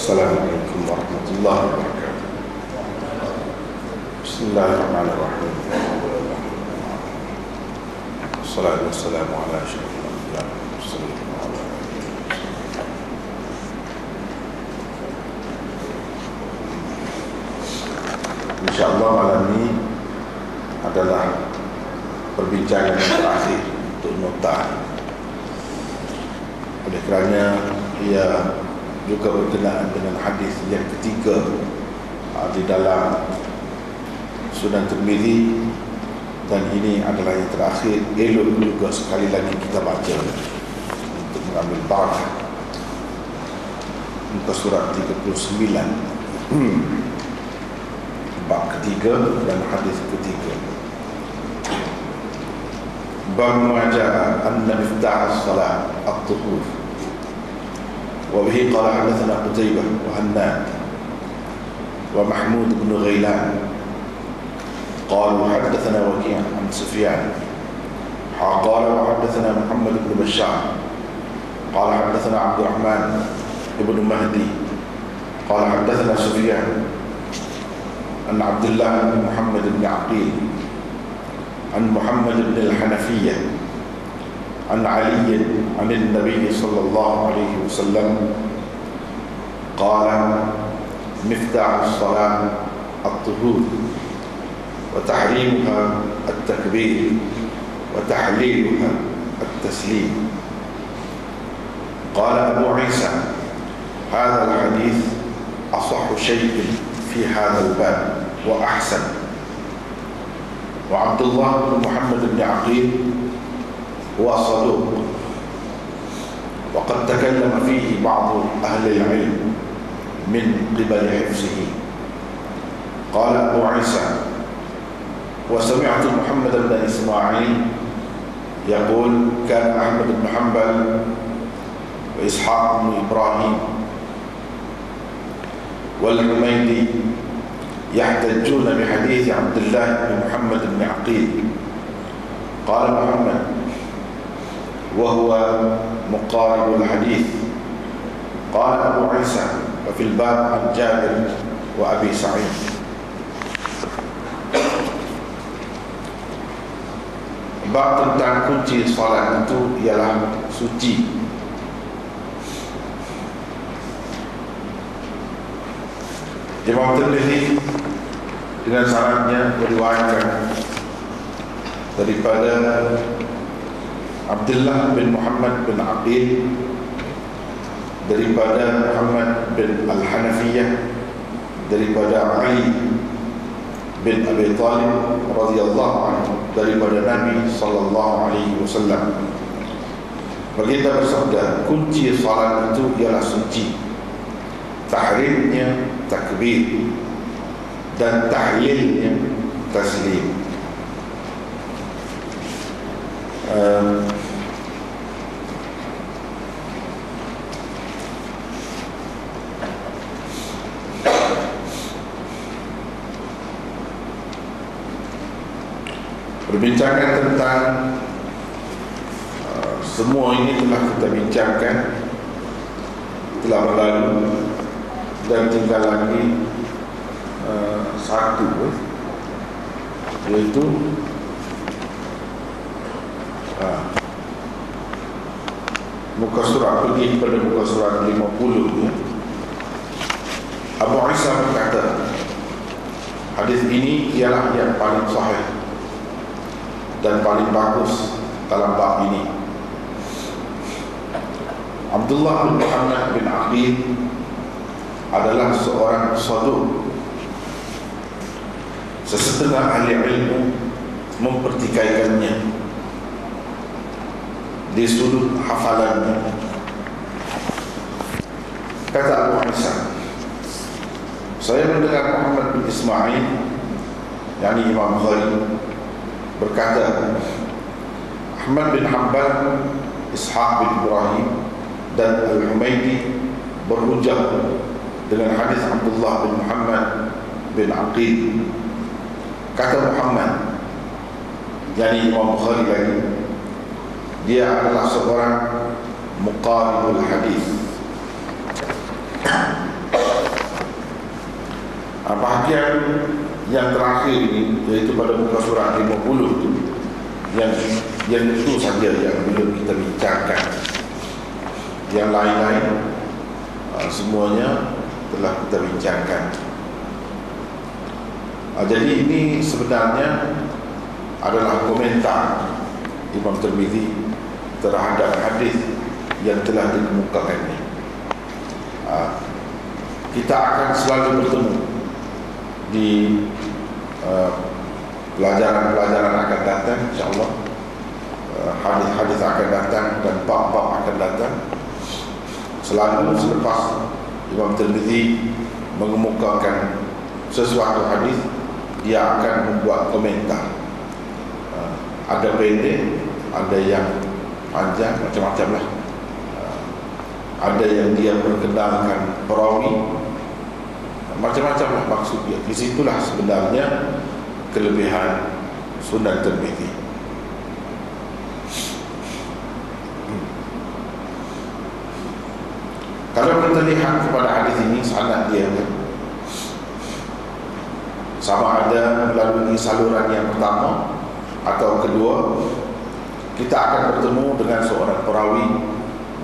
Assalamualaikum warahmatullahi wabarakatuh. Bismillahirrahmanirrahim. Wassalatu wassalamu ala asyrafil anbiya'i wal mursalin wa ala alihi wasallam. Insyaallah malam ini adalah perbincangan yang terakhir untuk nota. Oleh kerana ia juga berkenaan dengan hadis yang ketiga di dalam Sunan Tirmizi, dan ini adalah yang terakhir. Elok juga sekali lagi kita baca untuk mengambil barakah. Muka surat 39 bab ketiga dan hadis ketiga. Bab maja'a anna miftah as-salat at-tuhur. وبه قال حدثنا قتيبة وهناد ومحمود بن غيلان قالوا حدثنا وكيع عن سفيان قال وحدثنا محمد بن بشار قال حدثنا عبد الرحمن بن مهدي قال حدثنا سفيان عن عبد الله بن محمد بن عقيل عن محمد بن الحنفية عن علي عن النبي صلى الله عليه وسلم قال مفتاح الصلاة الطهور وتحريمها التكبير وتحليلها التسليم. قال أبو عيسى هذا الحديث أصح شيء في هذا الباب وأحسن. وعبد الله بن محمد بن عقيل هو صدوق وقد تكلم فيه بعض أهل العلم من قبل حفظه. قال أبو عيسى وسمعت محمد بن إسماعيل يقول كان أحمد بن حنبل وإسحاق بن إبراهيم والحميدي يحتجون بحديث عبد الله بن محمد بن عقيل. قال محمد وهو مقارب الحديث. قال أبو عيسى وفي الباب عن جابر وأبي سعيد. Bab tentang kunci salat itu ialah suci. Imam Tirmizi dengan sanadnya meriwayatkan daripada Abdullah bin Muhammad bin Aqil daripada Muhammad bin Al-Hanafiyah daripada Ali bin Abi Talib radhiyallahu anhu daripada Nabi sallallahu alaihi wasallam. Baginda bersabda, kunci salat itu ialah suci, tahrimnya takbir dan tahlilnya taslim. Perbincangan tentang semua ini telah kita bincangkan, telah berlalu, dan tinggal lagi satu, yaitu muka surat, pergi pada muka surat 50 ya. Abu Isa berkata, hadis ini ialah yang paling sahih dan paling bagus dalam bab ini. Abdullah bin Muhammad bin Aqil adalah seorang saduq. Sesetengah ahli ilmu mempertikaikannya di sudut hafalannya. Kata Abu Isa, saya mendengar Muhammad bin Ismail, yakni Imam Bukhari, berkata, Ahmad bin Hanbal, Ishaq bin Ibrahim dan Al-Humaydi berhujjah dengan hadis Abdullah bin Muhammad bin Aqil. Kata Muhammad, yakni Imam Bukhari lagi, dia adalah seorang muqaribul hadis. bahagian yang terakhir ini, iaitu pada muka surat 50 tu, yang itu saja yang belum kita bincangkan. Yang lain-lain semuanya telah kita bincangkan. Jadi ini sebenarnya adalah komentar Imam Tirmizi terhadap hadis yang telah dikemukakannya. Kita akan selalu bertemu di pelajaran-pelajaran akan datang, insyaAllah. Hadis-hadis akan datang dan bab-bab akan datang. Selalu selepas Imam Tirmizi mengemukakan sesuatu hadis, dia akan membuat komentar. Ada pendek, ada yang panjang, macam-macam lah. Ada yang dia perkenalkan perawi, macam-macam lah maksudnya. Di situlah sebenarnya kelebihan Sunan Tirmizi. Kalau kita lihat kepada hadis ini, sanad dia sama ada melalui saluran yang pertama atau kedua, kita akan bertemu dengan seorang perawi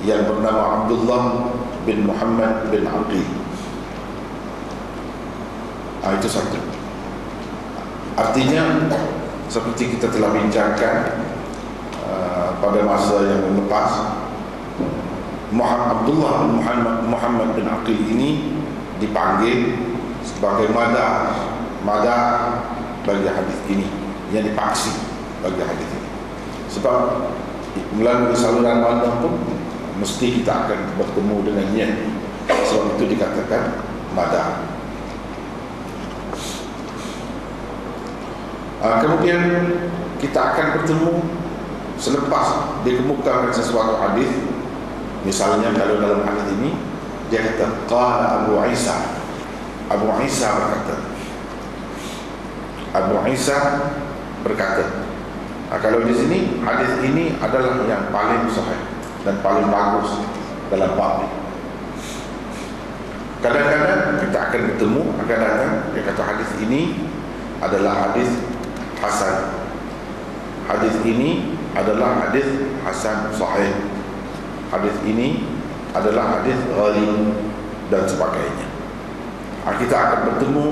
yang bernama Abdullah bin Muhammad bin Aqil. Itu satu. Artinya seperti kita telah bincangkan pada masa yang lepas, Abdullah bin Muhammad bin Aqil ini dipanggil sebagai madah bagi hadis ini, yang dipaksi bagi hadis ini. Sebab melalui saluran mana pun mesti kita akan bertemu dengannya. Sebab itu dikatakan madah. Kemudian kita akan bertemu selepas dikemukakan sesuatu hadis. Misalnya kalau dalam hadis ini dia kata qala Abu Isa. Abu Isa berkata. Kalau di sini hadis ini adalah yang paling sahih dan paling bagus dalam bab ini. Kadang-kadang kita akan bertemu, akan datang dia kata hadis ini adalah hadis hasan. Hadis ini adalah hadis hasan sahih. Hadis ini adalah hadis ghalib dan sebagainya. Kita akan bertemu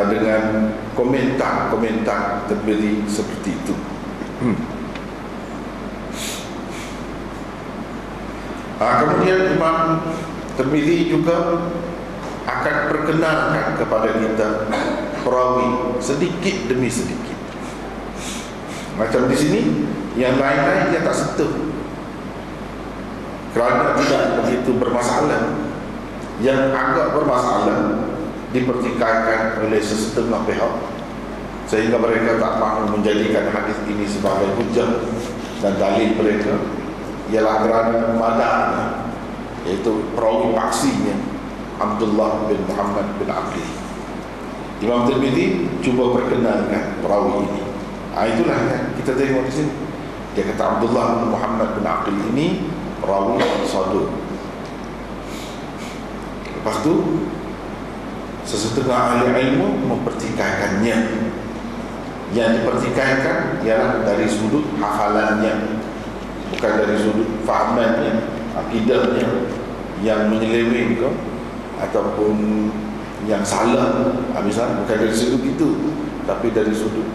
dengan komentar Tirmizi seperti itu. Kemudian Imam Tirmizi juga akan perkenalkan kepada kita perawi sedikit demi sedikit. Macam di sini, yang lain-lain dia tak sentuh kerana tidak begitu bermasalah. Yang agak bermasalah dipertikaikan oleh sesetengah pihak sehingga mereka tak mahu menjadikan hadis ini sebagai hujjah dan dalil mereka, ialah kerana madahnya, iaitu perawi paksinya Abdullah bin Muhammad bin Aqil. Imam Tirmizi cuba perkenalkan perawi ini. Itulah yang kita tengok di sini. Dia kata Abdullah bin Muhammad bin Aqil ini perawi saduq. Lepas tu sesetengah ahli ilmu mempertikaikannya. Yang dipertikaikan ialah dari sudut hafalannya, bukan dari sudut fahamannya, akidahnya yang menyeleweng ke ataupun yang salah. Misalnya bukan dari sudut itu, tapi dari sudut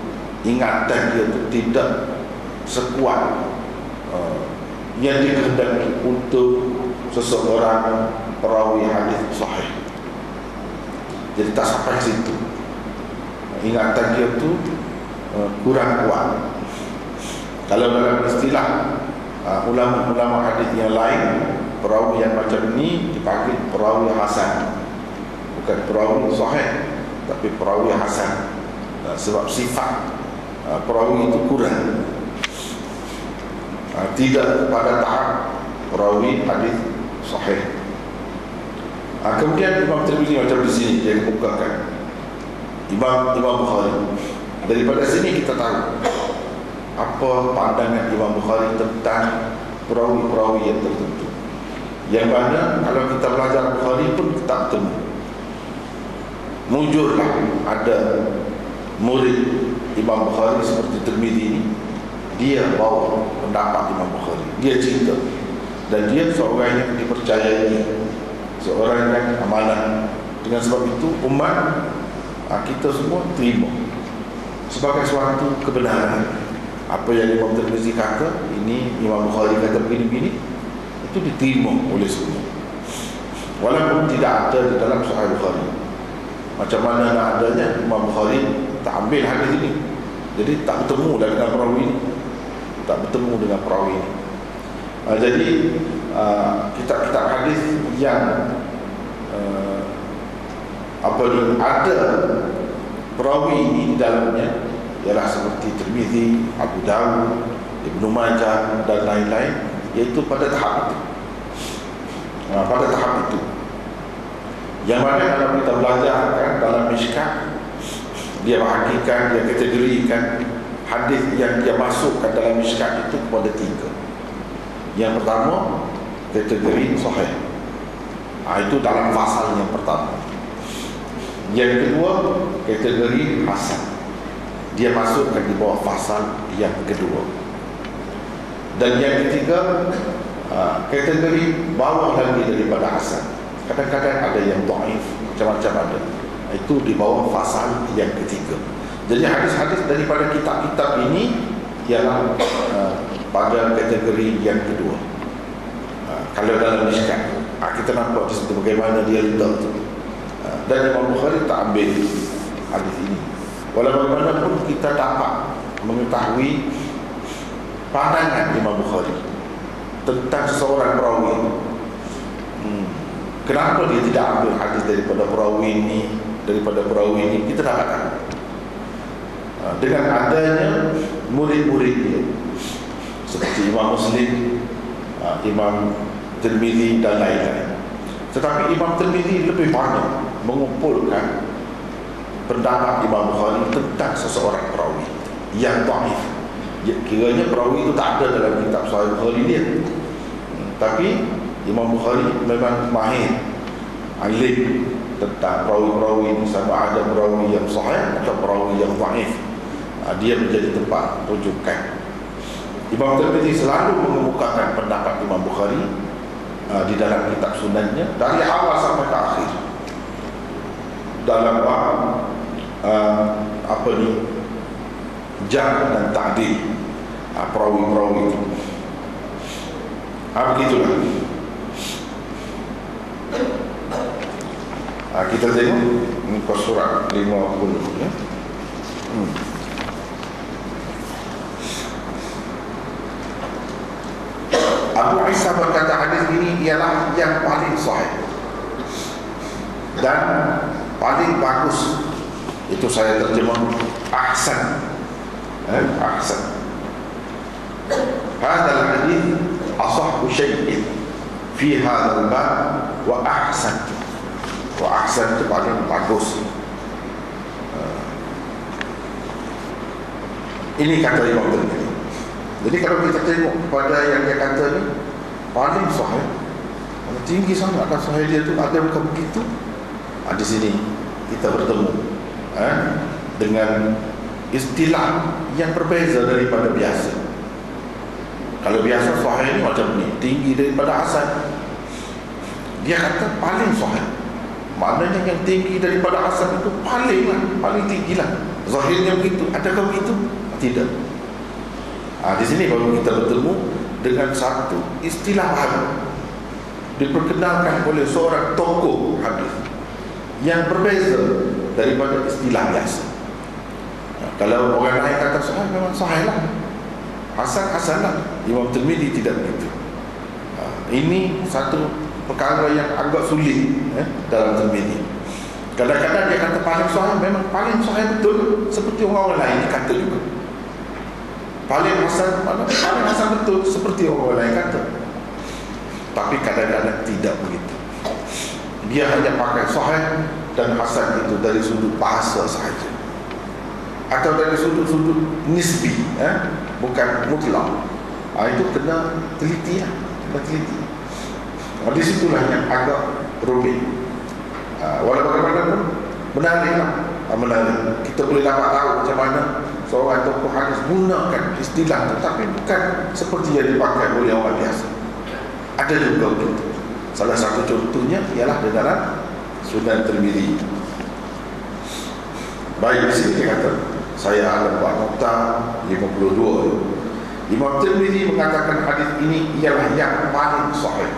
ingatan dia itu tidak sekuat yang dikehendaki untuk seseorang perawi hadis sahih. Jadi tak sampai situ, ingatan dia itu kurang kuat. Kalau dalam istilah ulama-ulama hadis yang lain, perawi yang macam ini dipanggil perawi hasan, bukan perawi sahih, tapi perawi hasan. Sebab sifat perawi itu kurang, tidak pada tahap perawi hadis sahih. Kemudian Imam Tirmizi macam di sini dia kemukakan Imam Bukhari. Daripada sini kita tahu apa pandangan Imam Bukhari tentang perawi-perawi yang tertentu, yang mana kalau kita belajar Bukhari pun kita bertemu. muncullah ada murid Imam Bukhari seperti Tirmidzi ini, dia bawa pendapat Imam Bukhari, dia cerita, dan dia seorang yang dipercayai, seorang yang amanah. Dengan sebab itu umat kita semua terima sebagai suatu kebenaran. Apa yang Imam Tirmidzi kata, ini Imam Bukhari kata begini-begini, itu diterima oleh semua, walaupun tidak ada di dalam Sahih Bukhari. Macam mana nak adanya, Imam Bukhari tak ambil hadis ini, jadi tak bertemu dengan perawi ini, tak bertemu dengan perawi ini. Jadi kitab-kitab hadis yang ada perawi ini di dalamnya ialah seperti Tirmidzi, Abu Dawud, Ibnu Majah dan lain-lain, iaitu pada tahap itu. Pada tahap itu, yang mana kalau kita belajar dalam Mishkat, dia bahagikan, dia kategorikan hadis yang dia masukkan dalam Mishkat itu kepada 3. Yang pertama, kategori sahih, itu dalam fasal yang pertama. Yang kedua, kategori hasan, dia masukkan di bawah fasal yang kedua. Dan yang ketiga, kategori bawah lagi daripada hasan. Kadang-kadang ada yang dhaif, macam-macam ada. Itu di bawah fasal yang ketiga. Jadi hadis-hadis daripada kitab-kitab ini ialah pada kategori yang kedua. Kalau dalam Mishkat, kita nampak di situ bagaimana dia letak itu. Dan Imam Bukhari tak ambil hadis ini. Walaupun bagaimanapun kita dapat mengetahui pandangan Imam Bukhari tentang seseorang perawi. Kenapa dia tidak ambil hadis daripada perawi ini, kita dapatkan dengan adanya murid-murid dia seperti Imam Muslim, Imam Tirmidzi dan lain-lain. Tetapi Imam Tirmidzi lebih banyak mengumpulkan pendapat Imam Bukhari tentang seseorang perawi yang dhaif. Kiranya perawi itu tak ada dalam kitab Sahih Bukhari dia, tapi Imam Bukhari memang mahir, alim tentang perawi-perawi ini, sama ada perawi yang sahih atau perawi yang dhaif. Dia menjadi tempat rujukan. Imam Tirmidzi selalu mengemukakan pendapat Imam Bukhari di dalam kitab sunannya dari awal sampai ke akhir dalam jarh dan ta'dil perawi-perawi itu. Begitulah. Kita tengok muka surat 50 ya. Abu Isa berkata hadis ini ialah yang paling sahih dan paling bagus. Itu saya terjemah ahsan. Ahsan. Hadal hadis asahhu syai'in fi hadzal bab wa ahsan. Wa ahsan itu paling bagus. Ini kata Imam Tirmidzi. Jadi kalau kita tengok pada yang dia kata ni paling sahih, tinggi sangat kan sahih dia tu, ada bukan begitu. Di sini kita bertemu dengan istilah yang berbeza daripada biasa. Kalau biasa sahih ni macam ni, tinggi daripada hasan. Dia kata paling sahih, maknanya yang tinggi daripada hasan itu paling tinggi lah. Zahirnya begitu. Adakah begitu? Tidak. Di sini baru kita bertemu dengan satu istilah baru diperkenalkan oleh seorang tokoh hadis yang berbeza daripada istilah biasa. Kalau orang lain kata sahih, memang sahih lah, hasan lah. Imam Tirmidzi tidak begitu. Ini satu perkara yang agak sulit dalam Tirmidzi. Kadang-kadang dia kata paling sahih, memang paling sahih betul, seperti orang lain kata juga. Paling hasan betul, seperti orang lain kata. Tapi kadang-kadang tidak begitu. Dia hanya pakai sahih dan hasan itu dari sudut bahasa sahaja, atau dari sudut-sudut nisbi, bukan mutlak. Itu kena teliti lah, di situlah yang agak rumit. Walaupun bagaimanapun menarik. Kita boleh dapat tahu macam mana seorang tokoh hadis gunakan istilah itu, tapi bukan seperti yang dipakai oleh orang biasa. Ada juga begitu. Salah satu contohnya ialah di dalam Sunan Tirmizi. Baik, di sini dia kata, saya ada buat nota 52. Imam Tirmizi mengatakan hadis ini ialah yang paling sahih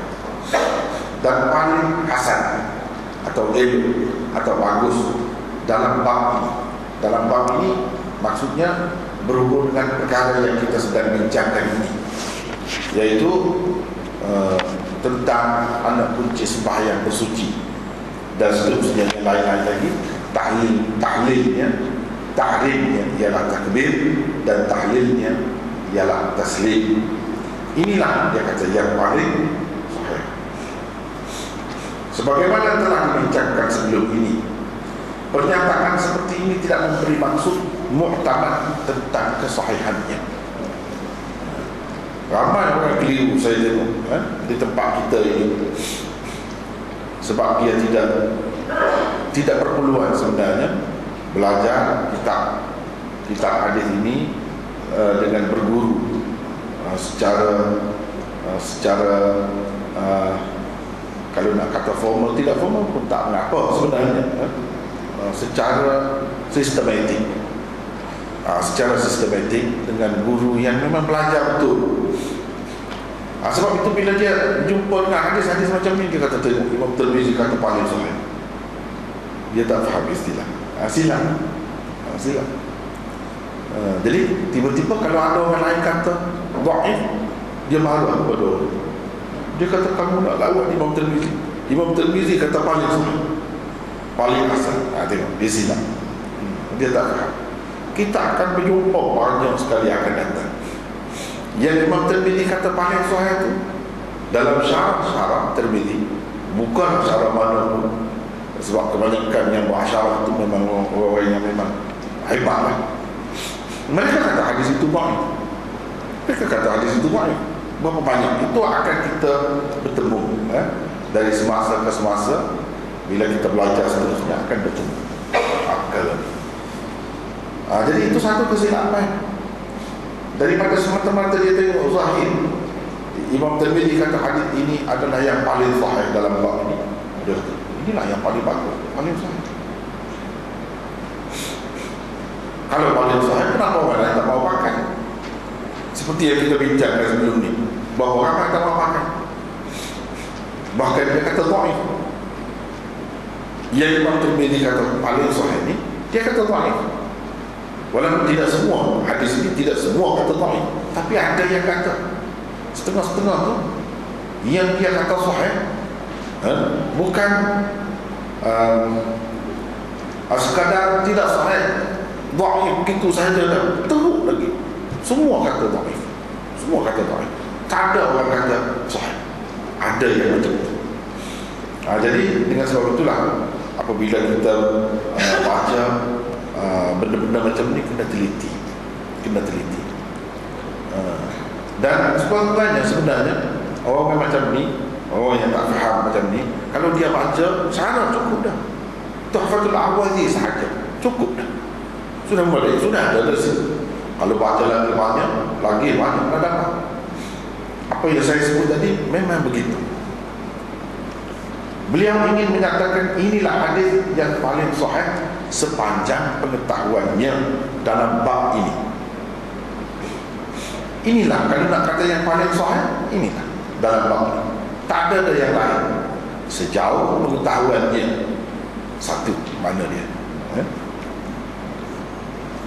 dan paling hasan atau elok atau bagus dalam bab ini. Dalam bab ini maksudnya berhubung dengan perkara yang kita sedang bincangkan ini, yaitu tentang anak kunci sembahyang bersuci dan seterusnya yang lain-lain lagi. Tahrimnya ialah takbir dan tahlilnya ialah taslim. Inilah dia kata yang paling sahih. Sebagaimana telah dibincangkan sebelum ini, pernyataan seperti ini tidak memberi maksud mu'tamad tentang kesahihannya. Ramai orang keliru saya tengok di tempat kita ini, sebab dia tidak perpeluan sebenarnya belajar kitab hadis ini dengan berguru secara kalau nak kata formal, tidak formal pun tak mengapa sebenarnya, secara sistematik. Secara sistematik dengan guru yang memang belajar betul. Sebab itu bila dia jumpa dengan hadis-hadis macam ni, dia kata tengok Imam Tirmizi kata paling sahih, dia tak faham istilah. Silang. Jadi tiba-tiba kalau ada orang lain kata dhaif, dia marah kepada orang. Dia kata kamu nak lawan Imam Tirmizi. Imam Tirmizi kata paling sahih, paling hasan. Tengok dia silang. Dia tak faham. Kita akan berjumpa banyak sekali akan datang yang Imam Tirmizi kata paling sahih itu dalam syarah Tirmizi, bukan syarah mana pun. Sebab kebanyakan yang buat syarah itu memang orang yang memang hebat lah. Mereka kata hadis itu baik. Berapa banyak itu akan kita bertemu dari semasa ke semasa. Bila kita belajar seterusnya akan bertemu. Jadi itu satu kesilapan. Daripada semata-mata dia tengok zahir, Imam Tirmizi kata hadis ini adalah yang paling sahih dalam bab ini. Inilah yang paling bagus, paling sahih. Kalau paling sahih, kenapa orang lain tak mau pakai? Seperti yang kita bincangkan sebelum ni, bahawa orang tak mau pakai. Bahkan dia kata dhaif. Yang Imam Tirmizi kata paling sahih ni, dia kata dhaif. Walaupun tidak semua hadis ini, tidak semua kata dhaif, tapi ada yang kata setengah-setengah tu yang dia kata sahih, bukan sekadar tidak sahih, dhaif begitu sahaja dah, teruk lagi. Semua kata dhaif, tak ada orang kata sahih, ada yang macam itu. Jadi dengan sebab itulah apabila kita baca benda-benda macam ni, kena teliti. Dan sebagainya sebenarnya orang macam ni, orang yang tak faham macam ni, kalau dia baca sana cukup dah. Tuhfatul Awazi sahaja cukup dah. Sudah mulai, sudah ada rezeki. Kalau baca lagi banyak dah dapat. Apa yang saya sebut tadi memang begitu. Beliau ingin menyatakan inilah hadis yang paling sahih sepanjang pengetahuannya dalam bab ini. Inilah kalau nak kata yang paling sahih, inilah dalam bab ini. Tak ada yang lain sejauh pengetahuannya satu mana dia.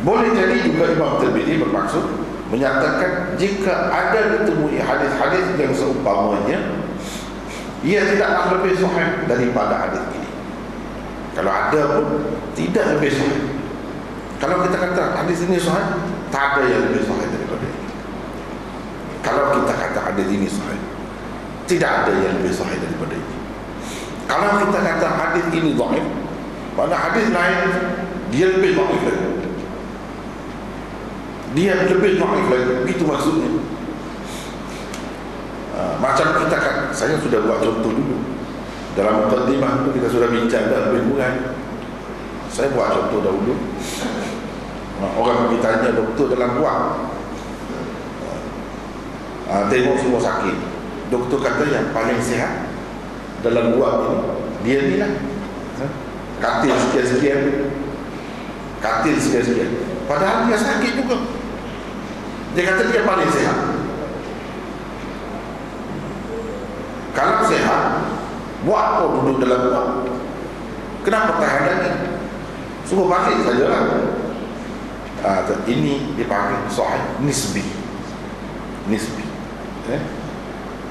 Boleh jadi juga Imam Tirmizi bermaksud menyatakan jika ada ditemui hadis-hadis yang seumpamanya, ia tidaklah lebih sahih daripada hadis ini. Kalau ada pun tidak lebih sahih. Kalau kita kata hadis ini sahih, tak ada yang lebih sahih daripada ini. Kalau kita kata hadis ini sahih, tidak ada yang lebih sahih daripada ini. Kalau kita kata hadis ini dhaif, pada hadis lain dia lebih dhaif lagi. Dia lebih dhaif lagi, begitu maksudnya. Macam kita kan, saya sudah buat contoh dulu dalam mukadimah itu, kita sudah bincang dah lebih kurang. Saya buat contoh dahulu. Orang pergi tanya doktor dalam buah, tengok semua sakit. Doktor kata yang paling sihat dalam buah ini, dia ni lah, katil sekian-sekian, katil sekian-sekian. Padahal dia sakit juga. Dia kata dia paling sihat. Kalau sihat, buat apa duduk dalam buah? Kenapa tahan lagi? Suruh balik sajalah. Ini dipanggil sahih nisbi. Nisbi.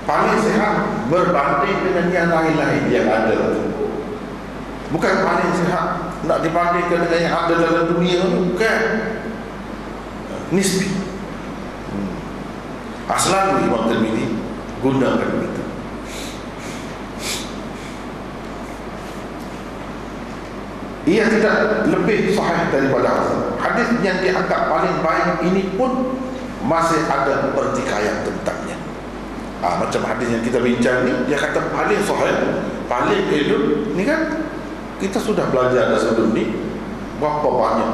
Paling sihat berbanding dengan yang lain-lain yang ada. Bukan paling sihat nak dibandingkan dengan yang ada dalam dunia. Bukan. Nisbi. Selalu Imam Tirmidzi gunakan begitu. Ia tidak lebih sahih daripada hadis yang dianggap paling baik ini pun masih ada pertikaian tentangnya. Macam hadis yang kita bincang ni, dia kata paling sahih, paling elok. Ni kan kita sudah belajar dah sebelum ni, berapa banyak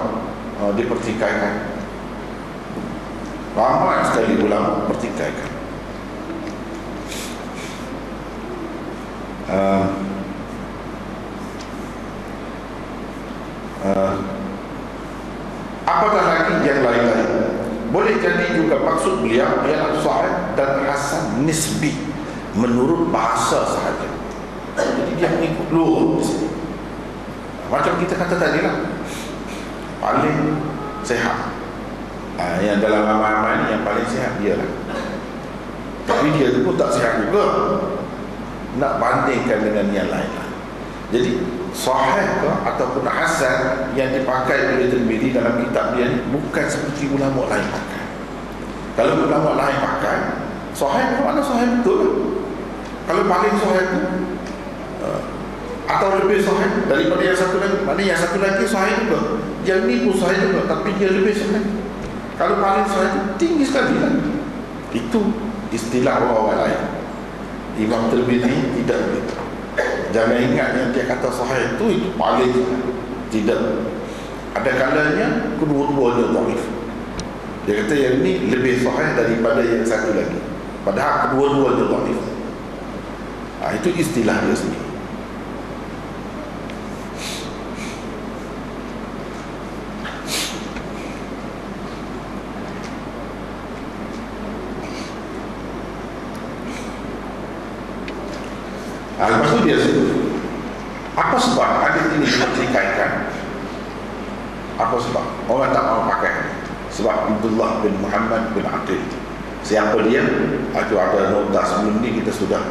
dipertikaikan. Ramai sekali ulama pertikaikan. Apatah lagi yang lain-lain. Boleh jadi juga maksud beliau ialah sahih dan hasan nisbi menurut bahasa sahaja. Jadi dia mengikut lughah. Macam kita kata tadi lah, paling sehat. Yang dalam amal-amal ni yang paling sehat dia lah. Tapi dia tu pun tak sehat juga, nak bandingkan dengan yang lain lah. Jadi sahih ke ataupun hasan yang dipakai oleh Tirmidzi dalam kitab dia ni bukan seperti ulama lain pakai. Kalau ulama lain pakai sahih, mana sahih betul lah. Kalau paling sahih tu atau lebih sahih daripada yang satu lagi, mana yang satu lagi sahih juga, yang ni pun sahih juga, tapi dia lebih sahih. Kalau paling sahih tu tinggi sekali lah. Itu istilah orang lain. Imam Tirmidzi tidak begitu. Jangan ingat yang dia kata sahih itu paling tidak. Ada kalanya kedua-duanya dhaif. Dia kata yang ni lebih sahih daripada yang satu lagi, padahal kedua-duanya dhaif. Itu istilah dia sendiri. Lepas tu dia sebut, apa sebab hadis ini dipertikaikan? Apa sebab? Orang tak mahu pakai. Sebab Abdullah bin Muhammad bin Aqil. Siapa dia? Itu ada nota sebelum ni kita sudah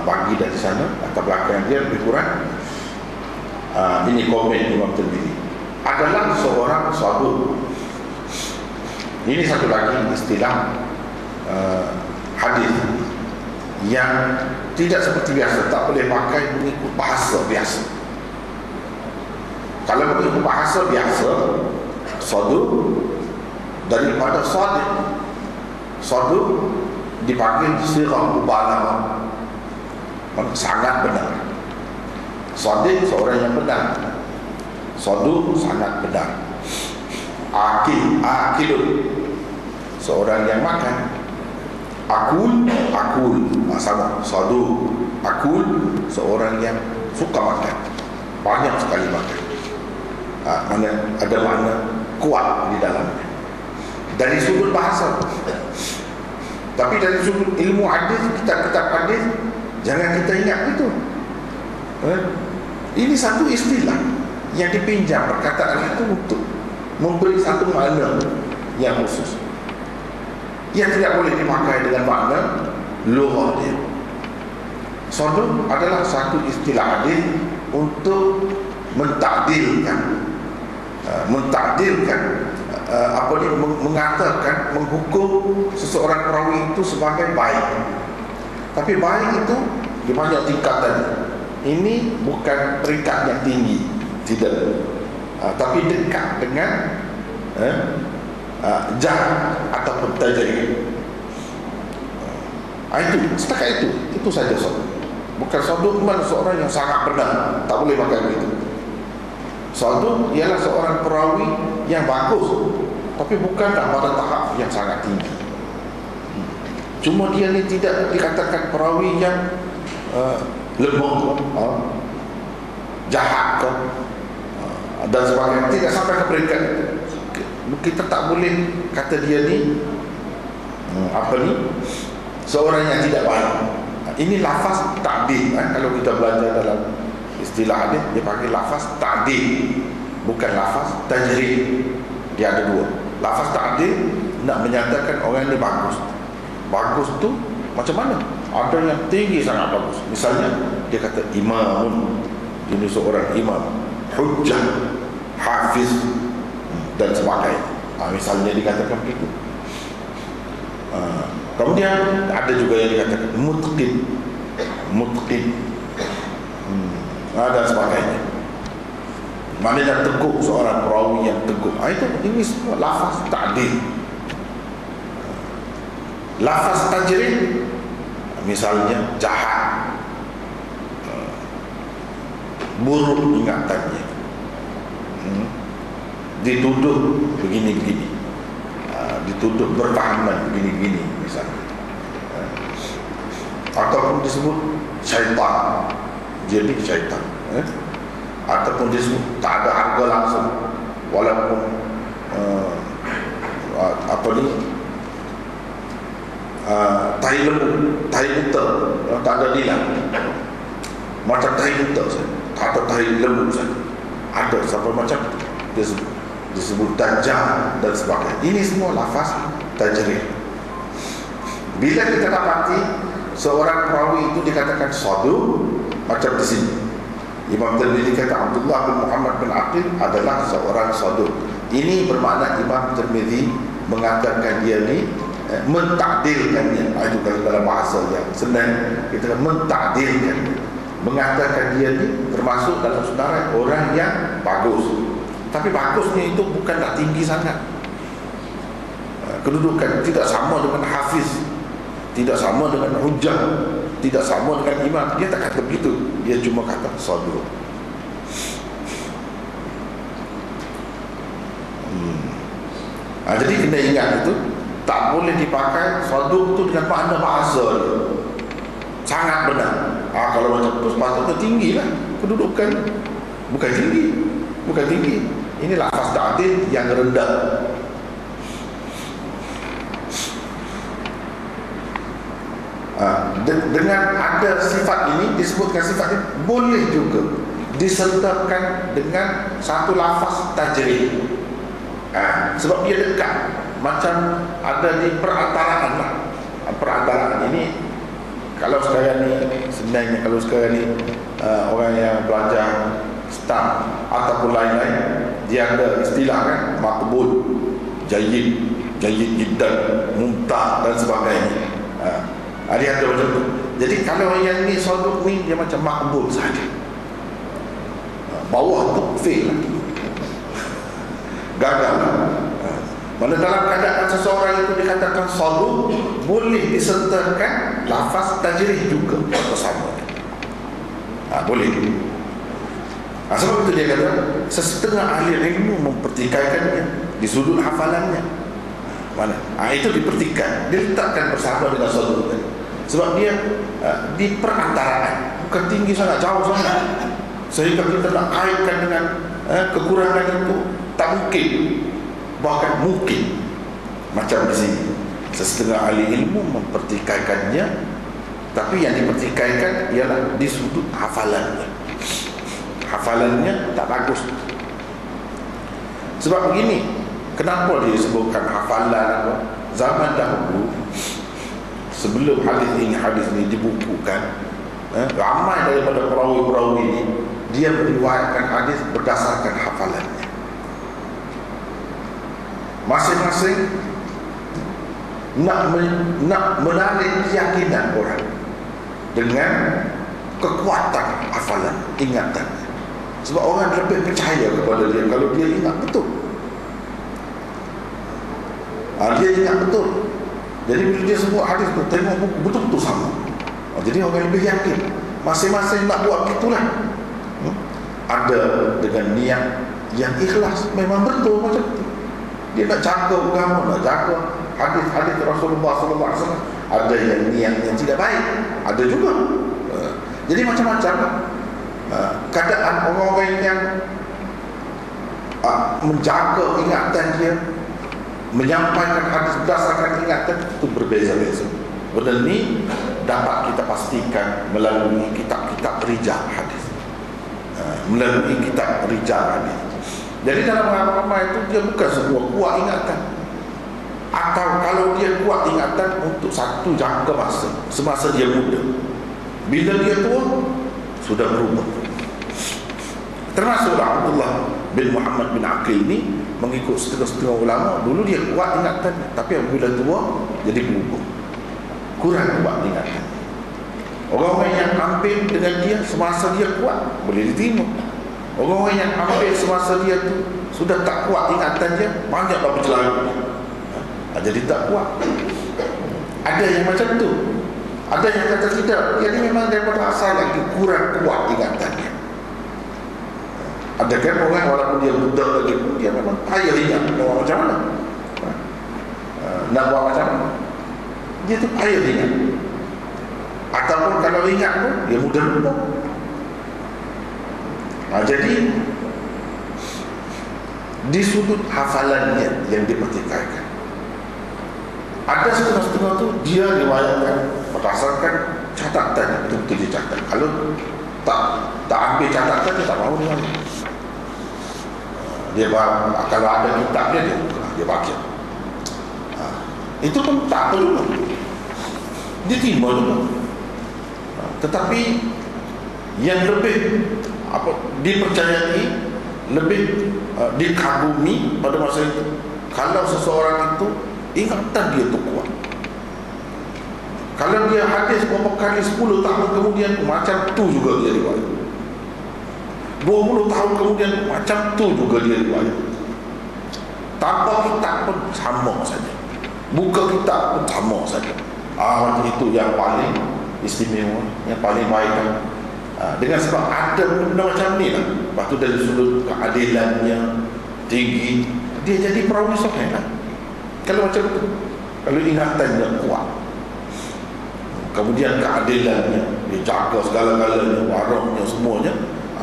bagi dari sana. Atas belakang dia lebih kurang. Ini komen Imam Tirmidzi. Adalah seorang sahabat. Ini satu lagi istilah hadis yang tidak seperti biasa, tak boleh pakai mengikut bahasa biasa. Kalau mengikut bahasa biasa, saduq daripada sadiq. Saduq dipanggil sirah mubalaghah, sangat benar. Sadiq seorang yang benar, saduq sangat benar. Akilun seorang yang makan. Akul sama. Saduq, akul seorang yang suka makan, banyak sekali makan. Mana ada makna kuat di dalamnya dari sudut bahasa. Tapi dari sudut ilmu hadis, kitab-kitab hadis, jangan kita ingat itu. Ini satu istilah yang dipinjam perkataan itu untuk memberi satu makna yang khusus, yang tidak boleh dipakai dengan makna lughah dia. Saduq adalah satu istilah hadis untuk mentakdilkan, mengatakan, menghukum seseorang perawi itu sebagai baik. Tapi baik itu di banyak tingkatan. Ini bukan peringkat yang tinggi, tidak, tapi dekat dengan jahat ataupun tajrih. Itu setakat itu saja sahabat. Bukan sahabat mana seorang yang sangat benar, tak boleh pakai begitu. Saduq ialah seorang perawi yang bagus, tapi bukanlah pada tahap yang sangat tinggi. Cuma dia ni tidak dikatakan perawi yang lemah, jahat dan sebagainya, tidak sampai ke peringkat itu. Kita tak boleh kata dia ni seorang yang tidak baik. Ini lafaz ta'dil. Kalau kita belajar dalam istilah hadis, dia panggil lafaz ta'dil, bukan lafaz tajrih. Dia ada dua. Lafaz ta'dil nak menyatakan orang ni bagus. Bagus tu macam mana? Ada yang tinggi sangat bagus. Misalnya dia kata imamun, ini seorang imam, hujjah, hafiz dan sebagainya. Misalnya dikatakan begitu. Kemudian ada juga yang dikatakan mutqin, dan sebagainya. Maknanya teguh, seorang perawi yang teguh. Ini semua lafaz ta'dil. Lafaz tajrih, misalnya jahat, buruk ingatannya, dituduh begini-begini, dituduh berpahaman begini-begini misalnya, ataupun disebut syaitan, jadi syaitan, ataupun disebut tak ada harga langsung, walaupun tahi lembu, tahi unta, tak ada nilai, macam tahi unta saja, tak ada tahi lembu saja, ada sampai macam itu, disebut dajjal dan sebagainya. Ini semua lafaz tajrih. Bila kita dapati seorang perawi itu dikatakan saduq, macam di sini Imam Tirmidzi kata Abdullah bin Muhammad bin Aqil adalah seorang saduq. Ini bermakna Imam Tirmidzi mengatakan dia ni mentakdirkannya. Itu kalau dalam bahasa yang senang kita mentakdirkan, mengatakan dia ni termasuk dalam saudara orang yang bagus. Tapi bagusnya itu bukan tak tinggi sangat. Kedudukan tidak sama dengan hafiz, tidak sama dengan hujjah, tidak sama dengan imam. Dia tak kata begitu. Dia cuma kata saduq. Jadi kena ingat itu, tak boleh dipakai saduq itu dengan makna bahasa dia. Sangat benar. Kalau macam itu sepatutnya tinggi lah kedudukan. Bukan tinggi. Ini lafaz ta'dil yang rendah. Dengan ada sifat ini, disebutkan sifat ini, boleh juga disertakan dengan satu lafaz tajrih. Sebab dia dekat, macam ada di perantaraan lah. Perantaraan ini, kalau sekarang ni sebenarnya, kalau sekarang ni orang yang belajar staff ataupun lain-lain, dia ada istilah kan, maqbul, jayyid jiddan, mumtaz dan sebagainya. Dia ada macam tu. Jadi kalau yang ni saduq ni, dia macam maqbul saja, bawah tu fail, gagal. Mana dalam keadaan seseorang itu dikatakan saduq, boleh disertakan lafaz tajrih juga bersama. Boleh. Sebab itu dia kata sesetengah ahli ilmu mempertikaikannya di sudut hafalannya. Mana? Itu dipertikai, diletakkan bersama dengan saduq tadi. Sebab dia di perantaraan, bukan tinggi sangat, jauh sangat, sehingga kita nak kaitkan dengan kekurangan itu tak mungkin, bahkan mungkin. Macam di sini, sesetengah ahli ilmu mempertikaikannya, tapi yang dipertikaikan ialah di sudut hafalannya. Hafalannya tak bagus. Sebab begini, kenapa dia sebutkan hafalan? Zaman dahulu, sebelum hadis ini dibukukan, ramai daripada perawi-perawi ini, dia meriwayatkan hadis berdasarkan hafalannya. Masing-masing nak menarik keyakinan orang dengan kekuatan hafalan, ingatan. Sebab orang lebih percaya kepada dia kalau dia ingat betul. Dia ingat betul. Jadi bila dia sebut hadis tu, tengok betul-betul sama. Jadi orang lebih yakin. Masing-masing nak buat begitulah. Ada dengan niat yang ikhlas memang betul macam tu. Dia nak jaga agama, nak jaga hadis-hadis Rasulullah SAW. Ada yang niat yang tidak baik, ada juga. Jadi macam-macam keadaan orang-orang yang menjaga ingatan dia, menyampaikan hadis berdasarkan ingatan, itu berbeza-beza. Benda ni dapat kita pastikan melalui kitab-kitab rijal hadis, melalui kitab rijal hadis. Jadi dalam agama itu dia bukan sebuah kuat ingatan, atau kalau dia kuat ingatan untuk satu jangka masa, semasa dia muda. Bila dia tua, sudah berubah. Termasuk Abdullah bin Muhammad bin Aqil ini, mengikut setengah-setengah ulama, dulu dia kuat ingatan, tapi apabila tua jadi berubah, kurang kuat ingatan. Orang-orang yang ambil dengan dia semasa dia kuat boleh diterima. Orang-orang yang ambil semasa dia tu sudah tak kuat ingatan dia, banyaklah bercelaru, jadi tak kuat. Ada yang macam tu. Ada yang kata tidak, dia ni memang daripada asal lagi kurang kuat ingatannya. Ada kan orang walaupun dia budak lagi pun dia memang payah ingat nak buat macam mana, nak buat macam mana, dia tu payah ingat. Ataupun kalau ingat pun dia mudah lupa. Jadi di sudut hafalannya yang dipertikaikan, ada setengah-setengah tu dia riwayatkan berdasarkan catatan, betul-betul dia catat. Kalau tak ambil catatan, dia tak mahu dengan dia. Kalau ada kitab dia baca. Itu pun tak perlu, dia terima juga. Tetapi yang lebih dipercayai, lebih dikagumi pada masa itu, kalau seseorang itu ingatan dia tu kuat. Kalau dia hadis berapa kali 10 tahun kemudian macam tu juga dia riwayat, 20 tahun kemudian macam tu juga dia riwayat. Tanpa kitab pun sama saja, buka kitab pun sama saja. Macam itu yang paling istimewa, yang paling baik. Dengan sebab ada benda macam ni lah. Lepas tu dari sudut keadilannya tinggi, dia jadi perawi sahih lah. Kalau macam tu, kalau ingatannya kuat, kemudian keadilannya, dia jaga segala-galanya, waraknya, semuanya,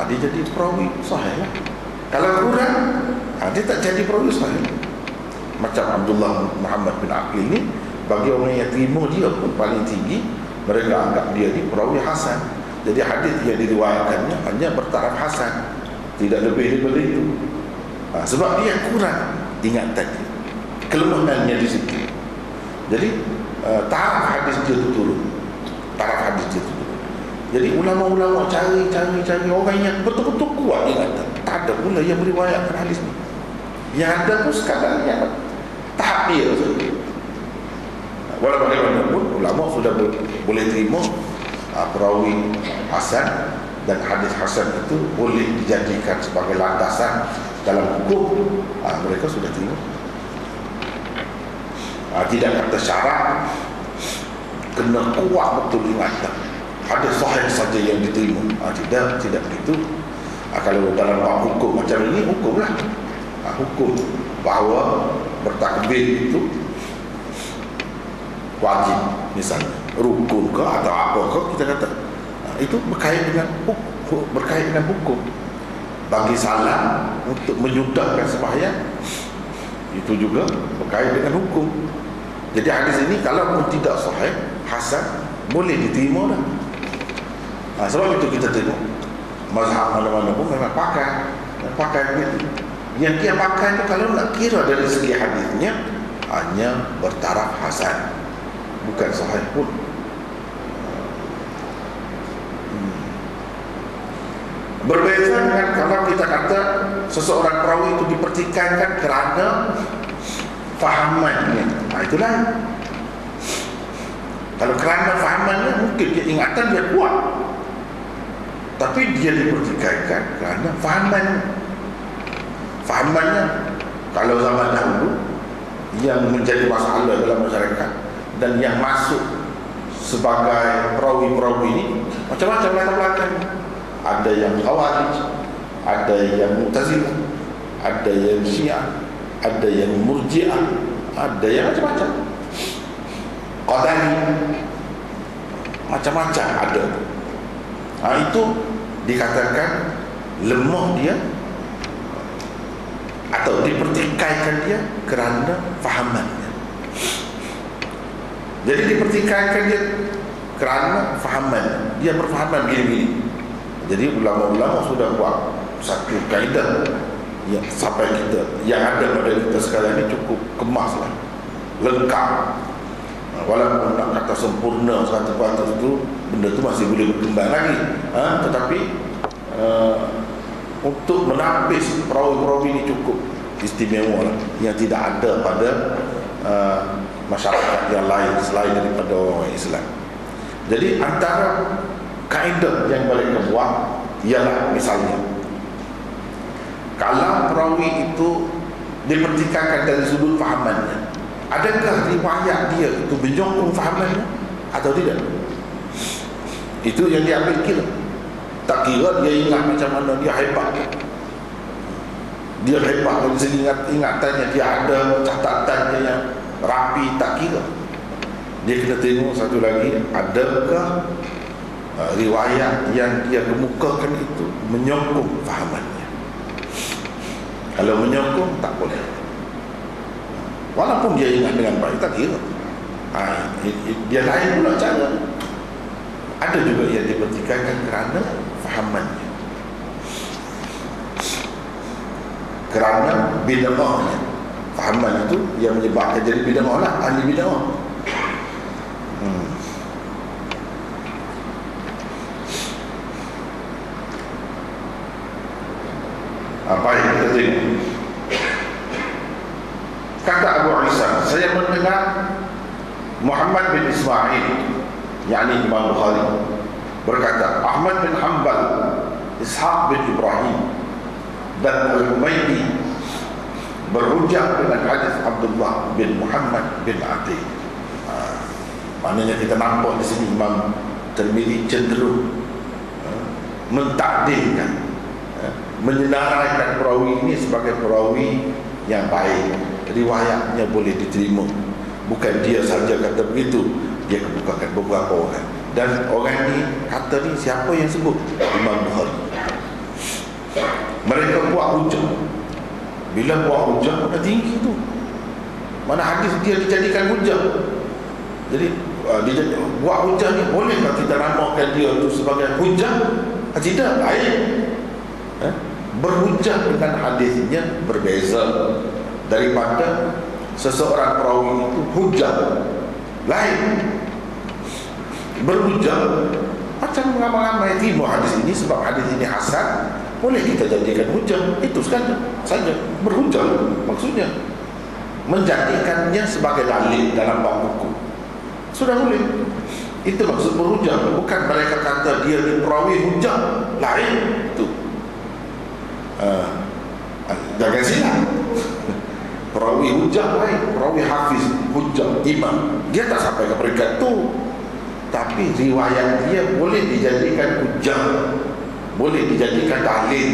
dia jadi perawi sahih lah. Kalau kurang, dia tak jadi perawi sahih. Macam Abdullah Muhammad bin Aqil ni, bagi orang yang terima dia pun paling tinggi, mereka anggap dia ni perawi hasan. Jadi hadis yang diriwayatkannya hanya bertaraf hasan, tidak lebih daripada itu. Sebab dia kurang ingatan, kelemahannya di situ. Jadi taraf hadis dia tu turun, taraf hadis dia tu turun. Jadi ulama-ulama cari orang yang betul-betul kuat ingatan. Tak ada pula yang meriwayatkan hadis ni. Yang ada pun sekadar yang tahap dia saja. Walau bagaimanapun ulama sudah boleh terima perawi hasan, dan hadis hasan itu boleh dijadikan sebagai landasan dalam hukum. Mereka sudah terima. Tidak kata syarat kena kuat betul ingatan, hadis sahih saja yang diterima. Tidak begitu. Kalau dalam bab hukum macam ini, hukumlah hukum bahawa bertakbir itu wajib, misalnya rukun ke atau apa ke, kita kata itu berkait dengan hukum. Bagi salam untuk menyudahkan sembahyang, itu juga berkait dengan hukum. Jadi hadis ini kalau pun tidak sahih, hasan, boleh diterima dah. Sebab itu kita tengok mazhab mana-mana pun memang pakai begitu. Yang dia pakai itu kalau nak kira dari segi hadisnya hanya bertaraf hasan, bukan sahih pun. Berbeza dengan kalau kita kata seseorang perawi itu dipertikaikan kerana fahamannya. Itulah. Kalau kerana fahamannya, mungkin dia ingatan dia kuat, tapi dia dipertikaikan kerana fahamannya. Kalau zaman dahulu yang menjadi masalah dalam masyarakat dan yang masuk sebagai perawi-perawi ini macam-macam latar belakang. Ada yang Khawarij, ada yang Mu'tazilah, ada yang Syiah, ada yang Murji'ah, ada yang macam-macam, Qadari, macam-macam ada. Itu dikatakan lemah dia atau dipertikaikan dia kerana fahamannya. Jadi dipertikaikan dia kerana fahaman. Dia berfahaman gini-gini. Jadi ulama-ulama sudah buat satu kaedah yang sampai kita yang ada pada kita sekarang ini cukup kemas lah, lengkap. Walaupun nak kata sempurna 100% itu, benda tu masih boleh berkembang lagi. Tetapi untuk menapis perawi-perawi ini cukup istimewa lah, yang tidak ada pada masyarakat yang lain selain daripada orang Islam. Jadi antara kaedah yang mereka buat ialah misalnya, kalau perawi itu dipertikaikan dari sudut fahamannya, adakah riwayat dia itu menyokong fahamannya atau tidak? Itu yang diambil kira. Tak kira dia ingat macam mana, dia hebat. Dia hebat dari segi ingatannya, dia ada catatannya yang rapi, tak kira. Dia kena tengok satu lagi, adakah riwayat yang dia kemukakan itu menyokong fahamannya. Kalau menyokong, tak boleh. Walaupun dia ingat dengan baik, tak kira. Dia lain pula cara. Ada juga yang dipertikaikan kerana fahamannya, kerana bid'ahnya. Fahaman itu yang menyebabkan jadi bid'ah lah, ahli bid'ah. Apa yang kita tengok? Kata Abu Isa, saya mendengar Muhammad bin Ismail, yakni Imam Bukhari, berkata, Ahmad bin Hanbal, Ishaq bin Ibrahim, dan Al-Humaydi berhujjah dengan hadis Abdullah bin Muhammad bin Atiq. Maknanya kita nampak di sini Imam Tirmidzi cenderung mentakdirkan, menyenaraikan perawi ini sebagai perawi yang baik, riwayatnya boleh diterima. Bukan dia saja kata begitu, dia kemukakan beberapa orang. Dan orang ini kata ni siapa yang sebut? Imam Bukhari. Mereka buat hujah. Bila buat hujah, mana tinggi tu, mana hadis dia dijadikan hujah. Jadi dia buat hujah ni, bolehkah kita namakan dia tu sebagai hujah? Tidak, lain. Berhujah dengan hadisnya berbeza daripada seseorang perawi itu hujah lain. Berhujah macam ramai-ramai timbul hadis ini sebab hadis ini hasan, boleh kita jadikan hujah. Itu saja berhujah, maksudnya menjadikannya sebagai dalil dalam bab hukum, sudah boleh. Itu maksud berhujah. Bukan mereka kata dia ni perawi hujah, lain itu. Jangan silap. Perawi hujah lain, perawi hafiz, hujah, imam, dia tak sampai ke peringkat tu. Tapi riwayat dia boleh dijadikan hujah, boleh dijadikan dalil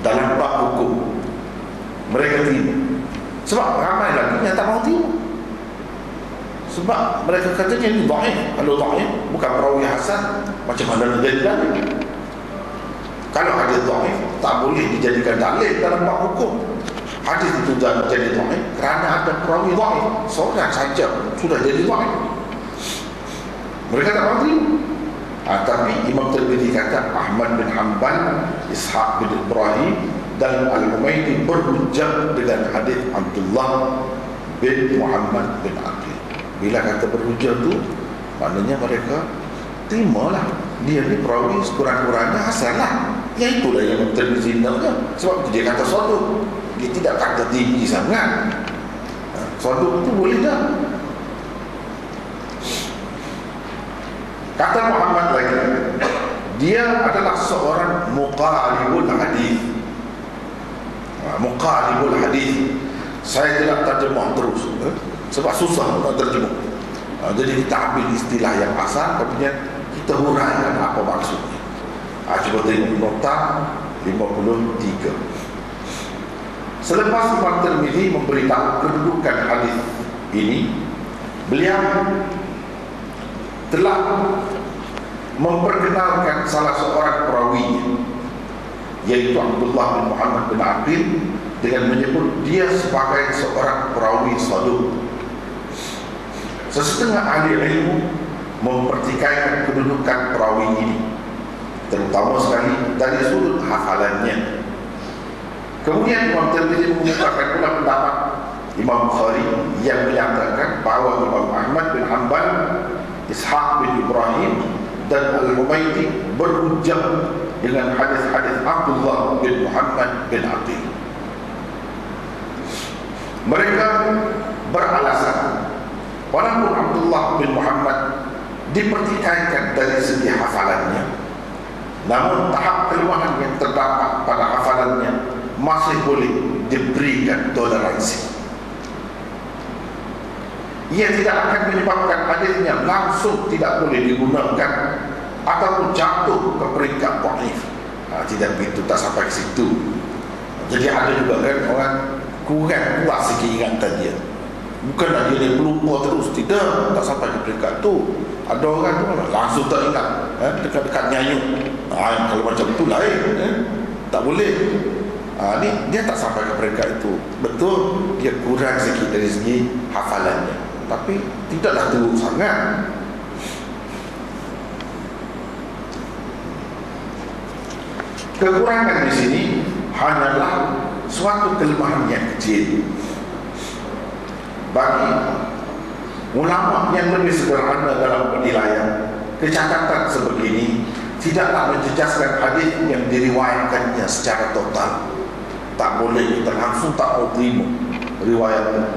dalam bab hukum. Mereka terima. Sebab ramai lagi yang tak mahu terima. Sebab mereka katanya ini dhaif. Kalau dhaif, bukan perawi hasan, macam mana nak jadi dalil? Kalau hadis dhaif, tak boleh dijadikan dalil dalam bab hukum. Hadis itu jadi dhaif kerana ada perawi dhaif, seorang saja sudah jadi dhaif. Mereka tak mahu terima. Tapi Imam Tirmidzi kata Ahmad bin Hanbal, Ishaq bin Ibrahim dan Al-Humaydi berhujjah dengan hadis Abdullah bin Muhammad bin Atiq. Bila kata berhujjah tu, maknanya mereka terimalah dia ni perawi sekurang-kurangnya hasan lah. Ya itulah yang Tirmidzi namanya. Sebab itu dia kata suatu, dia tidak kata tinggi sangat. Suatu itu boleh dah. Kata Muhammad lagi, dia adalah seorang muqaribul hadis. Muqaribul hadis. Saya tidak terjemah terus, sebab susah nak terjemah. Jadi kita ambil istilah yang asal, kemudian kita huraikan apa maksudnya. Cuba tengok nota 53. Selepas Imam Tirmizi memberitahu kedudukan hadis ini, beliau telah memperkenalkan salah seorang perawinya, yaitu Abdullah bin Muhammad bin Aqil, dengan menyebut dia sebagai seorang perawi saduq. Sesetengah ahli ilmu mempertikaikan kedudukan perawi ini, terutama sekali dari sudut hafalannya. Kemudian Imam Tirmizi mengungkapkan pula pendapat Imam Bukhari yang menyatakan bahawa Imam Ahmad bin Hanbal, Ishaq bin Ibrahim dan Al-Humaydi berhujjah dengan hadis-hadis Abdullah bin Muhammad bin Aqil. Mereka beralasan walaupun Abdullah bin Muhammad dipertikaikan dari segi hafalannya, namun tahap kelemahan yang terdapat pada hafalannya masih boleh diberikan toleransi. Ia tidak akan menyebabkan hadisnya langsung tidak boleh digunakan ataupun jatuh ke peringkat dhaif. Tidak begitu, tak sampai ke situ. Jadi ada juga kan orang kurang kuat sikit ingatan dia. Bukanlah dia pelupa terus, tidak, tak sampai ke peringkat tu. Ada orang tu langsung tak ingat, dekat-dekat nyanyi. Kalau macam tu lain, tak boleh. Ni dia tak sampai ke peringkat itu. Betul, dia kurang sikit dari segi hafalannya, tapi tidaklah teruk sangat. Kekurangan di sini hanyalah suatu kelemahan yang kecil. Bagi ulama yang lebih sederhana dalam penilaian, kecacatan sebegini tidaklah menjejaskan hadis yang diriwayatkannya secara total. Tak boleh kita langsung tak mau terima riwayatnya.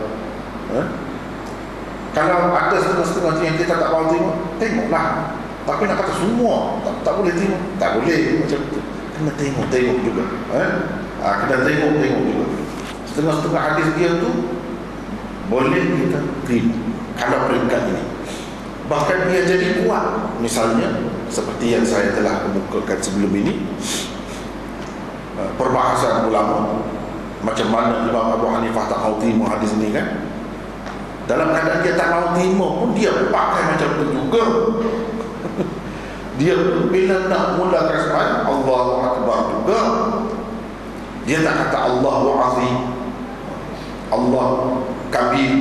Kalau ada setengah-setengah yang kita tak mau terima, tengoklah. Tapi nak kata semua tak boleh terima, tak boleh macam tu. Kena tengok juga. Kena tengok juga. Setengah-setengah hadis dia tu boleh kita terima kalau peringkat ini. Bahkan dia jadi kuat. Misalnya seperti yang saya telah kemukakan sebelum ini, perbahasan ulama macam mana Imam Abu Hanifah tak mau terima hadis ini kan. Dalam keadaan dia tak mau terima pun dia pakai macam tu juga. Dia bila nak mulakan sembahyang Allahu Akbar juga, dia tak kata Allahu Azim, Allah Kabir,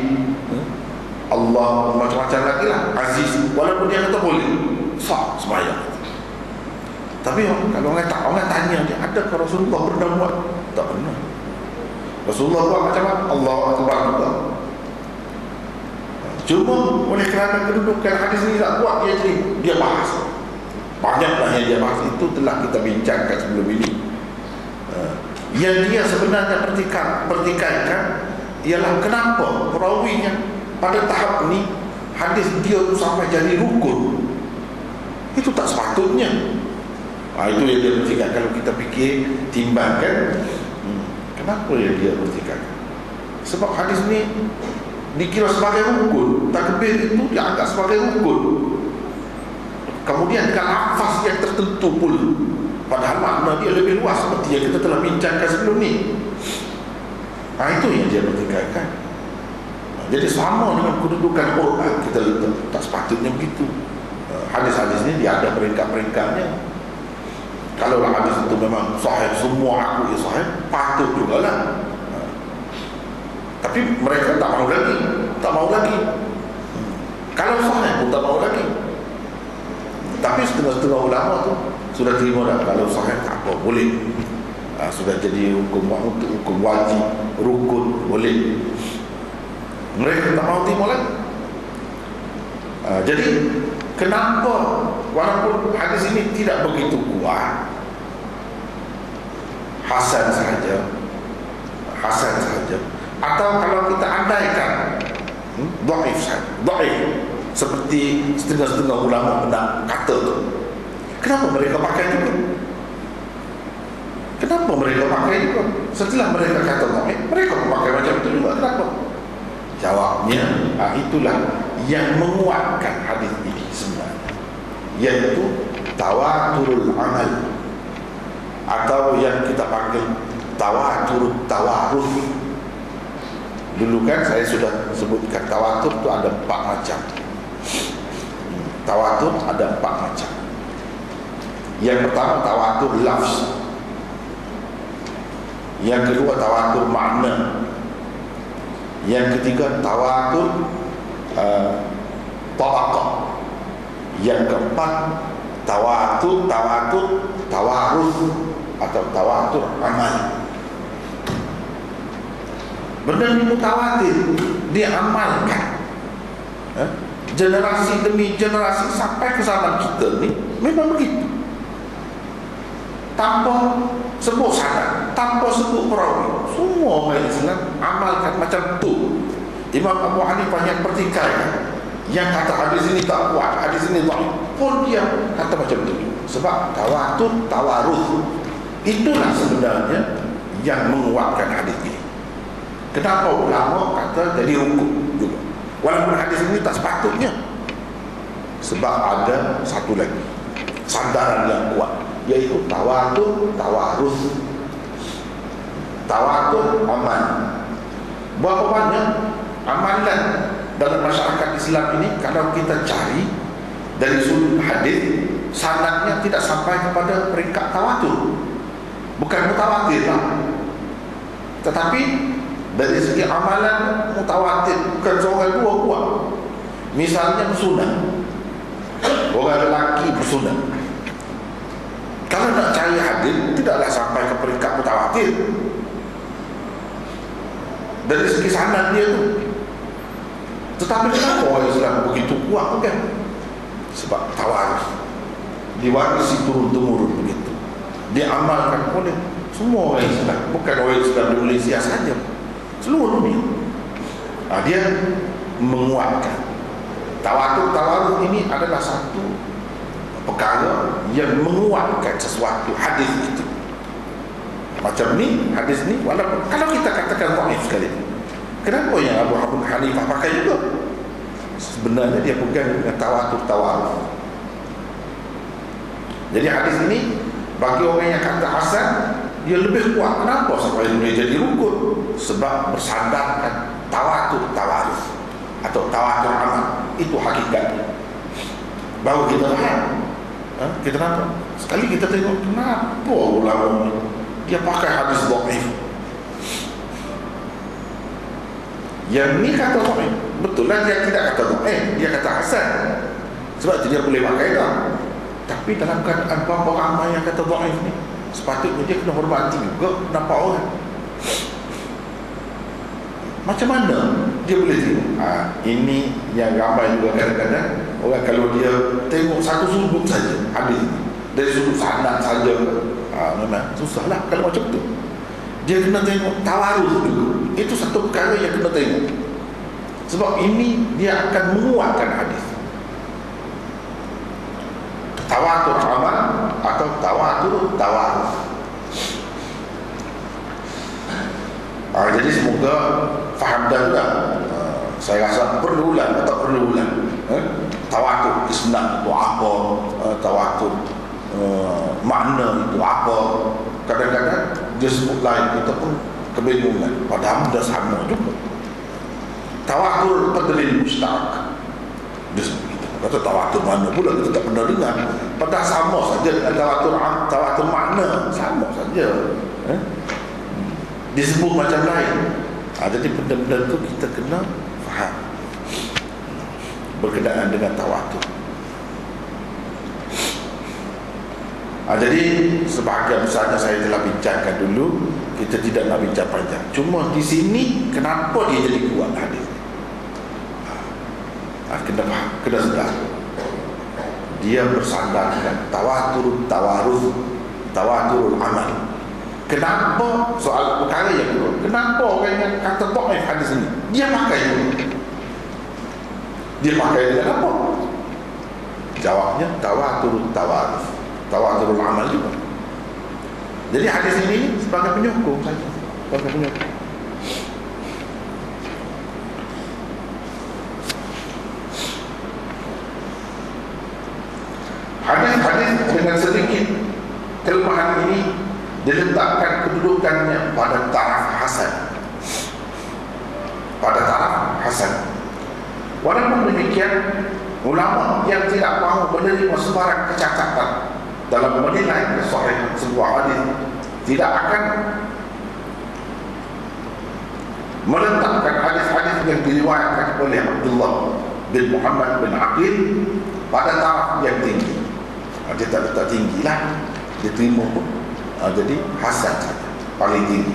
Allah macam-macam lagi lah, Aziz. Walaupun dia kata boleh sah sembahyang. Tapi kalau orang tanya dia, adakah Rasulullah pernah buat? Tak pernah. Rasulullah buat macam mana? Allahu Akbar juga. Cuma oleh kerana kedudukan hadis ini tak kuat, dia bahas. Banyaklah yang dia bahas. Itu telah kita bincangkan sebelum ini. Yang dia sebenarnya pertikaikan ialah kenapa perawinya pada tahap ini hadis dia tu sampai jadi rukun. Itu tak sepatutnya. Itu yang dia pertikaikan. Kalau kita fikir, timbangkan, kenapa dia pertikaikan? Sebab hadis ni dikira sebagai rukun. Takbir itu dianggap sebagai rukun. Kemudian dengan lafaz yang tertentu pula, padahal makna dia lebih luas seperti yang kita telah bincangkan sebelum ni. Itu yang dia pertikaikan. Jadi sama dengan kedudukan Quran, kita letak, tak sepatutnya begitu. Hadis-hadis ni dia ada peringkat-peringkatnya. Kalau hadis itu memang sahih, semua aku ya sahih, patut jugalah. Tapi mereka tak mau lagi. Kalau sahih pun tak mau lagi. Tapi setengah-setengah ulama tu sudah terima dah. Kalau sahih tak apa, boleh. Sudah jadi hukum wajib, rukun, boleh. Mereka tak mau terima lagi. Jadi kenapa walaupun hadis ini tidak begitu kuat, hasan saja, atau kalau kita andaikan dhaif seperti setengah-setengah ulama pernah kata tu, kenapa mereka pakai juga? Setelah mereka kata dhaif, mereka pakai macam itu juga. Kenapa? Jawabnya, itulah yang menguatkan hadis ini sebenarnya, yaitu tawaturul amal, atau yang kita panggil tawatur tawaruf. Dulu kan saya sudah sebutkan tawatur itu ada 4 macam. Tawatur ada 4 macam. Yang pertama tawatur lafz. Yang kedua tawatur makna. Yang ketiga tawatur tabaqah. Yang keempat tawatur tawaruf atau tawatur amal. Benda ini mutawatir, diamalkan. Generasi demi generasi sampai ke zaman kita ni memang begitu. Tanpa sebut sanad, tanpa sebut perawi, semua orang Islam amalkan macam tu. Imam Abu Hanifah yang pertikaikan, yang kata hadis ini tak kuat, hadis ini dhaif, pun dia kata macam tu. Sebab tawatur tawaruf itulah sebenarnya yang menguatkan hadis ini. Kenapa ulama kata jadi hukum juga, walaupun hadis ini tak sepatutnya? Sebab ada satu lagi sandaran yang kuat, yaitu tawatur tawaruf, tawatur amal. Berapa banyak amalan dalam masyarakat Islam ini kalau kita cari dari sudut hadis, sanadnya tidak sampai kepada peringkat tawatur, bukan mutawatir lah. Tetapi dari segi amalan mutawatir, bukan seorang dua kuat. Misalnya bersunat, orang lelaki bersunat, kalau nak cari hadis tidaklah sampai ke peringkat mutawatir dari segi sanad dia tu. Tetapi kenapa orang Islam begitu kuat kan? Sebab tawaruf, diwarisi turun-temurun begitu, diamalkan oleh semua orang Islam, bukan orang Islam di Malaysia saja, seluruh dunia. Dia menguatkan. Tawatur tawaruf ini adalah satu perkara yang menguatkan sesuatu hadis itu. Macam ni hadis ni, walaupun kalau kita katakan dhaif sekali, kenapa yang Abu Hanifah pakai juga? Sebenarnya dia pegang dengan tawatur tawaruf. Jadi hadis ini bagi orang yang kata hasan, dia lebih kuat. Kenapa sampai dia jadi rukun? Sebab bersandarkan tawatur tawaruf atau tawatur amal. Itu hakikatnya. Baru kita faham. Kita nampak. Sekali kita tengok, kenapa ulama ni dia pakai hadis dhaif? Yang ni kata dhaif, betul lah dia tidak kata dhaif, dia kata hasan. Sebab itu dia boleh pakai dah. Tapi dalam keadaan berapa ramai yang kata dhaif ni, sepatutnya dia kena hormati juga nampak orang. Macam mana dia boleh tengok? Ini yang ramai juga kadang-kadang orang kalau dia tengok satu sudut saja hadis ni, dari sudut sanad saja, memang susahlah kalau macam tu. Dia kena tengok tawaruf dulu. Itu satu perkara yang kena tengok. Sebab ini dia akan menguatkan hadis. Tawatur amal atau tawatur tawaruf. Jadi semoga faham dah. Saya rasa perlu ulang atau perlu ulang. Tawatur isnad itu apa? Tawatur makna itu apa? Kadang-kadang dia sebut lain, kita pun kebingungan, padahal dah sama juga. Tawatur tadlil mustaq, dia sebut gitu. Kata tawatur mana pula kita tak pernah dengar, padahal sama saja dengan tawatur makna, sama saja. Disebut macam lain. Jadi benda-benda tu kita kena faham berkenaan dengan tawatur. Jadi sebahagian besarnya saya telah bincangkan dulu, kita tidak nak bincang panjang. Cuma di sini kenapa dia jadi kuat hadis? Kena faham, kena sedar. Dia bersandarkan tawatur tawaruf, tawaturul amal. Kenapa soal perkara yang kedua? Kenapa orang yang kata dhaif hadis ini dia pakai itu? Dia pakai dengan apa? Jawabnya tawatur tawaruf, tawaturul amal juga. Jadi hadis ini sebagai penyokong saja, sebagai penyokong. Hadis-hadis dengan sedikit kelemahan ini diletakkan kedudukannya pada taraf hasan. Pada taraf hasan. Walaupun demikian, ulama yang tidak mahu menerima sebarang kecacatan dalam menilai kesahihan sebuah hadis tidak akan meletakkan hadis-hadis yang diriwayatkan oleh Abdullah bin Muhammad bin Aqil pada taraf yang tinggi. Dia tak letak tinggi lah, dia terima pun. Jadi hasan saja, paling tinggi.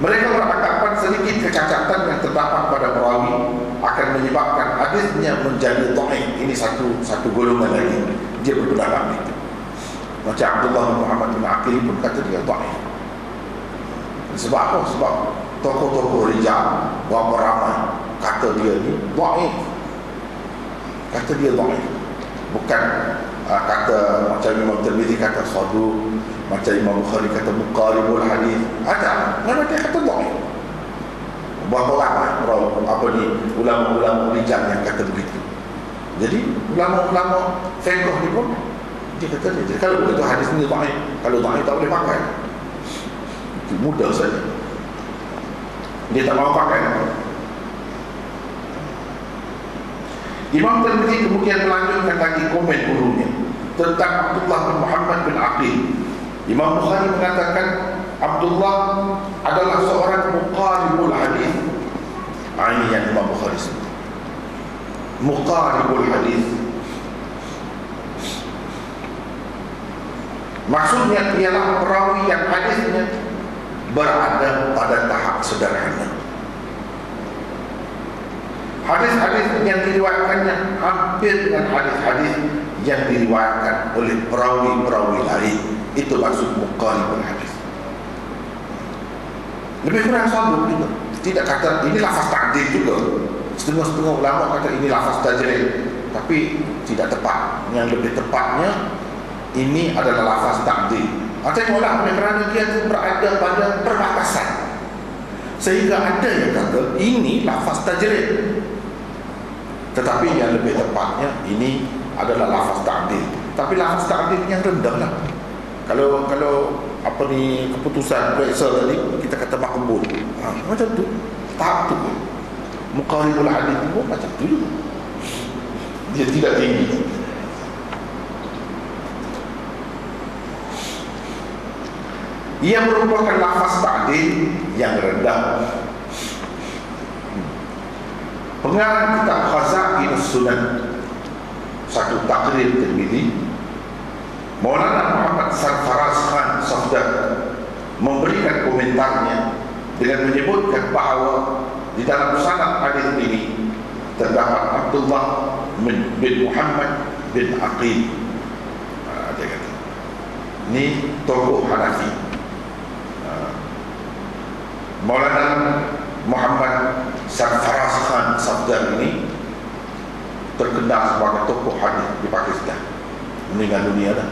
Mereka beranggapan sedikit kecacatan yang terdapat pada perawi akan menyebabkan hadisnya menjadi dhaif. Ini satu golongan lagi. Dia berpendapat itu. Macam Abdullah bin Muhammad bin Aqil pun kata dia dhaif. Sebab apa? Sebab tokoh-tokoh rijal berapa ramai kata dia ni dhaif. Kata dia dhaif. Bukan kata macam Imam Tirmizi kata saduq, macam Imam Bukhari kata muqaribul hadis. Ada, mana dia kata dhaif. Berapa ramai ulama-ulama rijal yang kata begitu. Jadi ulama-ulama fiqh ni pun dia kata dia. Jadi kalau begitu hadis ni dhaif, kalau dhaif tak boleh pakai. Itu mudah saja. Dia tak mahu pakai. Imam Tirmizi kemudian melanjutkan lagi komen gurunya tentang Abdullah bin Muhammad bin Aqil. Imam Bukhari mengatakan Abdullah adalah seorang muqaribul hadis. Ini yang Imam Bukhari sebut. Muqaribul hadis. Maksudnya ialah perawi yang hadisnya berada pada tahap sederhana. Hadis-hadis yang diriwayatkannya hampir dengan hadis-hadis yang diriwayatkan oleh perawi-perawi lain. Itu maksud muqaribul hadis. Lebih kurang sama begitu. Tidak kata ini lafaz ta'dil juga. Setengah-setengah ulama kata ini lafaz tajrid, tapi tidak tepat. Yang lebih tepatnya ini adalah lafaz ta'dil. Tengoklah kerana dia itu berada pada perbatasan, sehingga ada yang kata ini lafaz tajrid, tetapi yang lebih tepatnya ini adalah lafaz ta'dil. Tapi lafaz ta'dil yang rendah lah. Kalau keputusan periksa tadi kita kata makbul, macam tu, tahap tu. Muqaribul hadis pun macam tu juga. Dia tidak tinggi. Ia merupakan lafaz ta'dil yang rendah. Pengarang kitab Khaza'inus Sunan, satu takrir Tirmizi, Maulana Muhammad Sarfaraz Khan Safdar memberikan komentarnya dengan menyebutkan bahawa di dalam sanad hadis ini terdapat Abdullah bin Muhammad bin Aqil. Dia kata ini tokoh Hanafi. Maulana Muhammad Sarfaraz Khan Safdar ini terkenal sebagai tokoh hadis di Pakistan. Meninggal dunia dah.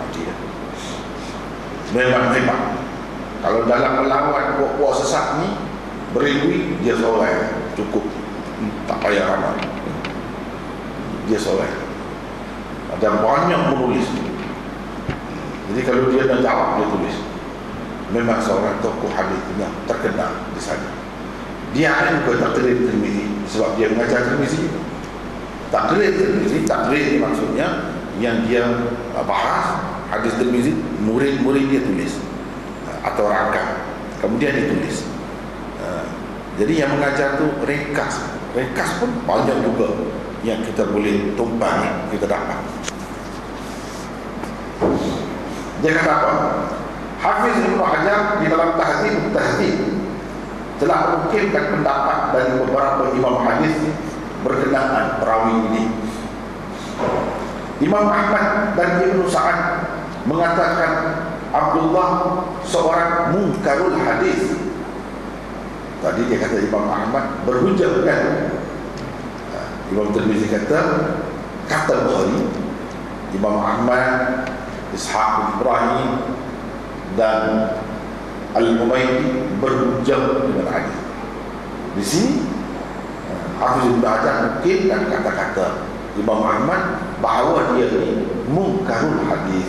Mati dah. Memang hebat. Kalau dalam melawan puak-puak sesat ni beri dia seorang cukup, tak payah ramai. Dia seorang. Ada banyak menulis. Jadi kalau dia nak jawab, dia tulis. Memang seorang tokoh hadis yang terkenal di sana. Dia juga takrir Tirmizi sebab dia mengajar Tirmizi. Takrir Tirmizi, takrir ni maksudnya yang dia bahas hadis Tirmizi, murid-murid dia tulis atau rangka, kemudian ditulis. Jadi yang mengajar tu ringkas pun banyak juga yang kita boleh tumpang, kita dapat. Dia kata apa? Hafiz Ibn Hajar di dalam Tahdzib telah mengukirkan pendapat dari beberapa imam hadis berkenaan perawi ini. Imam Ahmad dan Ibnu Sa'ad mengatakan Abdullah seorang munkarul hadis. Tadi dia kata Imam Ahmad berhujah kan. Imam Tirmizi kata Bukhari, Imam Ahmad, Ishaq bin Ibrahim dan Al-Humaydi berhujah dengan hadis. Di sini Hafiz Ibn Hajar mungkin dan kata-kata Imam Ahmad bahawa dia ni munkarul hadis.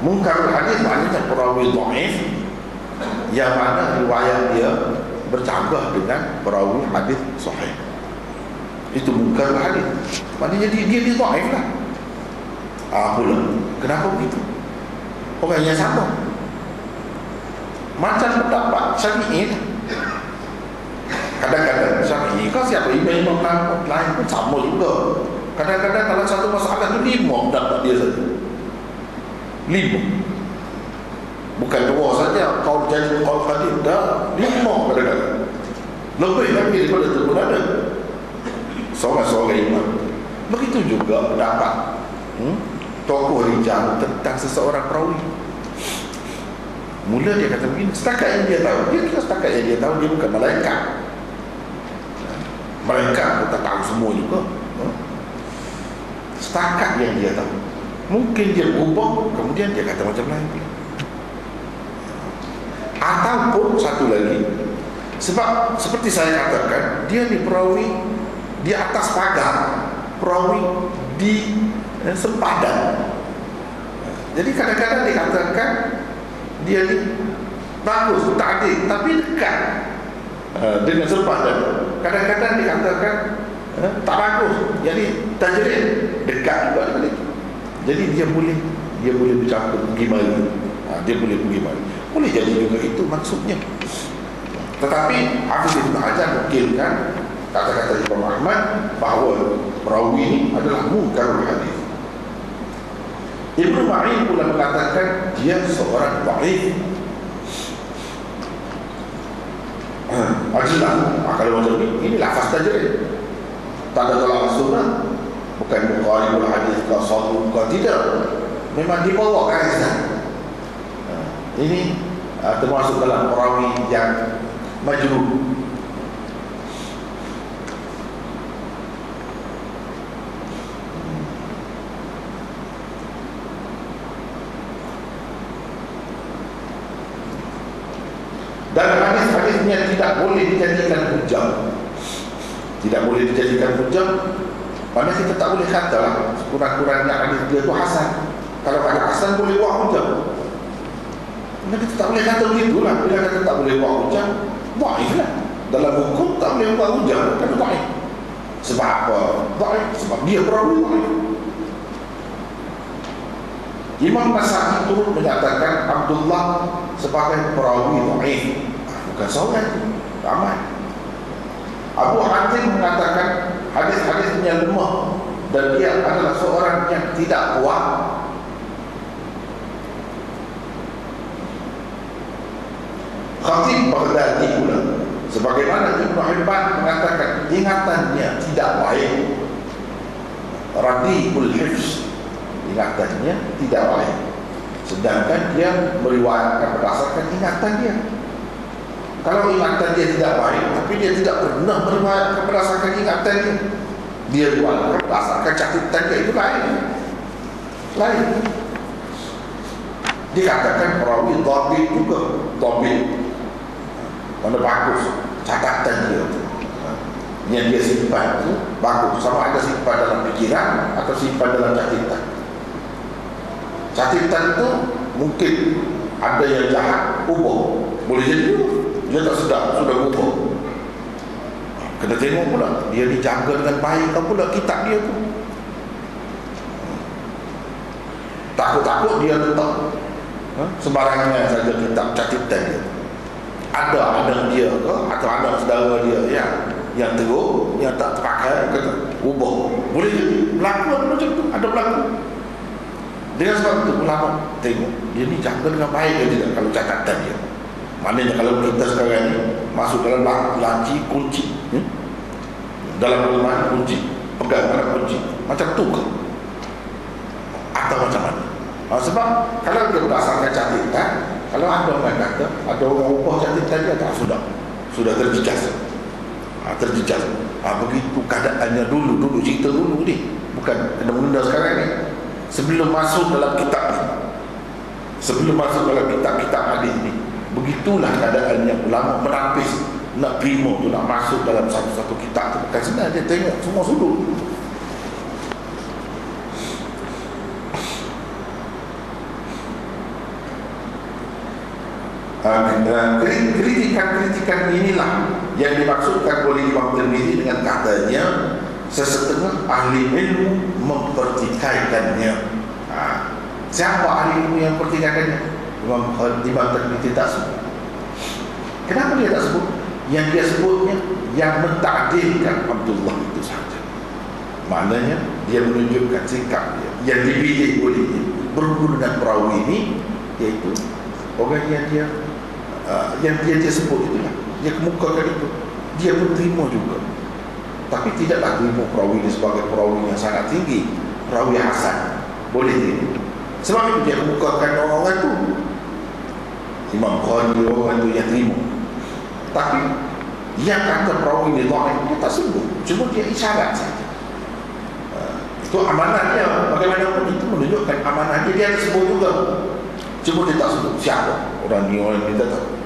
Munkarul hadis maknanya perawi dhaif yang mana riwayat dia bercanggah dengan perawi hadis sahih. Itu munkarul hadis. Maknanya dia dhaif lah. Pula kenapa begitu? Orangnya sama. Macam pendapat Syafi'i. Kadang-kadang Syafi'i kan siapa imam-imam lain pun sama juga. Kadang-kadang kalau satu masalah tu 5 pendapat dia saja. 5. Bukan 2 saja. Kau jadi kau hadis dah 5 kadang-kadang. Lebih lagi daripada itu pun ada. Seorang-seorang imam. Begitu juga pendapat tokoh rijal tentang seseorang perawi. Mula dia kata begini, setakat yang dia tahu, dia kira setakat yang dia tahu, dia bukan malaikat. Malaikat pun tak tahu semua juga. Setakat yang dia tahu. Mungkin dia berubah, kemudian dia kata macam lain pula. Ataupun satu lagi, sebab seperti saya katakan, dia ni perawi di atas pagar, perawi di sempadan. Jadi kadang-kadang dikatakan dia ni bagus, ta'dil, tapi dekat dengan sempadan. Kadang-kadang dikatakan tak bagus, jadi tajrid, dekat juga dengan itu. Jadi dia boleh bercampur pergi mari. Dia boleh pergi mari. Boleh jadi juga itu maksudnya. Tetapi Hafiz Ibn Hajar nukilkan kata-kata Imam Ahmad bahawa perawi ini adalah munkarul hadis. Ibnu Ma'in pula mengatakan dia seorang dhaif. Jelas. Kalau macam ini lafaz tajrid. Tak ada tolak sunnah. Bukan mukhaliful hadis ke sahih ke tidak. Memang dibawa kaedah. Ini termasuk dalam perawi yang majruh. Dan hadis-hadisnya tidak boleh dijadikan hujah. Tidak boleh dijadikan hujah. Padahal kita tak boleh kata lah sekurang-kurangnya hadis dia tu hasan. Kalau ada hasan boleh buat hujah. Karena kita tak boleh kata begitulah. Bila kata tak boleh buat hujah, dhaif lah. Dalam hukum tak boleh buat hujah, kata dhaif. Sebab apa? Dhaif. Sebab dia perawi dhaif. Imam Nasa'i turut menyatakan Abdullah sebagai perawi dhaif. Bukan seorang, ramai. Abu Hatim mengatakan hadis-hadisnya lemah dan dia adalah seorang yang tidak kuat. Khatib Baghdadi pula, sebagaimana Ibnu Hibban mengatakan ingatannya tidak baik. Radhi'ul hifz, ingatannya tidak baik. Sedangkan dia meriwayatkan berdasarkan ingatan dia. Kalau ingatan dia tidak baik, tapi dia tidak pernah meriwayatkan berdasarkan ingatan dia, dia riwayatkan berdasarkan catatan dia, itu lain. Dikatakan perawi dhabit juga, dhabit mana bagus catatan dia, yang dia simpan itu bagus. Sama ada simpan dalam pikiran atau simpan dalam catatan. Catatan itu mungkin ada yang jahat, ubah, boleh jadi dia tak sedar, sudah ubah. Kena tengok pula dia dijaga dengan baik ke pula kitab dia tu. Takut-takut dia letak sembarangnya saja kitab catatan dia. Ada anak dia ke atau anak saudara dia yang teruk, yang tak terpakai, kata ubah. Boleh jadi berlaku macam tu, ada berlaku. Dengan sebab itu ulama tengok dia ni jaga dengan baik ke tidak kalau catatan dia. Maknanya kalau kita sekarang ni masuk dalam laci kunci, dalam rumah kunci, pegang dalam kunci, macam tu ke? Atau macam mana? Sebab kalau dia berdasarkan catatan, kalau ada orang kata, ada orang ubah catatan dia, tak, sudah terjejas. Terjejas. Begitu keadaannya dulu cerita dulu ni, bukan kena-menda sekarang ni. Sebelum masuk dalam kitab ni, sebelum masuk dalam kitab-kitab hadis ni, begitulah keadaan yang ulama menapis nak terima tu, nak masuk dalam satu-satu kitab tu. Bukan senang, dia tengok semua sudut. Kritikan inilah yang dimaksudkan oleh Imam Tirmizi dengan katanya sesetengah ahli ilmu mempertikaikannya. Siapa ahli ilmu yang mempertikaikannya? Imam Tirmizi tak sebut. Kenapa dia tak sebut? Yang dia sebutnya yang mentakdirkan Abdullah itu saja. Maknanya dia menunjukkan sikap dia yang dipilih olehnya berhubung dengan perawi ini, iaitu orang yang dia sebut itulah, dia kemukakan itu, dia pun terima juga. Tapi tidaklah terima perawi ini sebagai perawi yang sangat tinggi, perawi hasan, boleh terima. Sebab itu dia kemukakan orang-orang itu, Imam Bukhari, orang itu yang terima. Tapi yang kata perawi ini dhaif, dia tak sebut, cuma dia isyarat saja. Itu amanah dia. Bagaimanapun itu menunjukkan amanah dia. Dia sebut juga, cuma dia tak sebut siapa orang ni, orang ni tak tahu.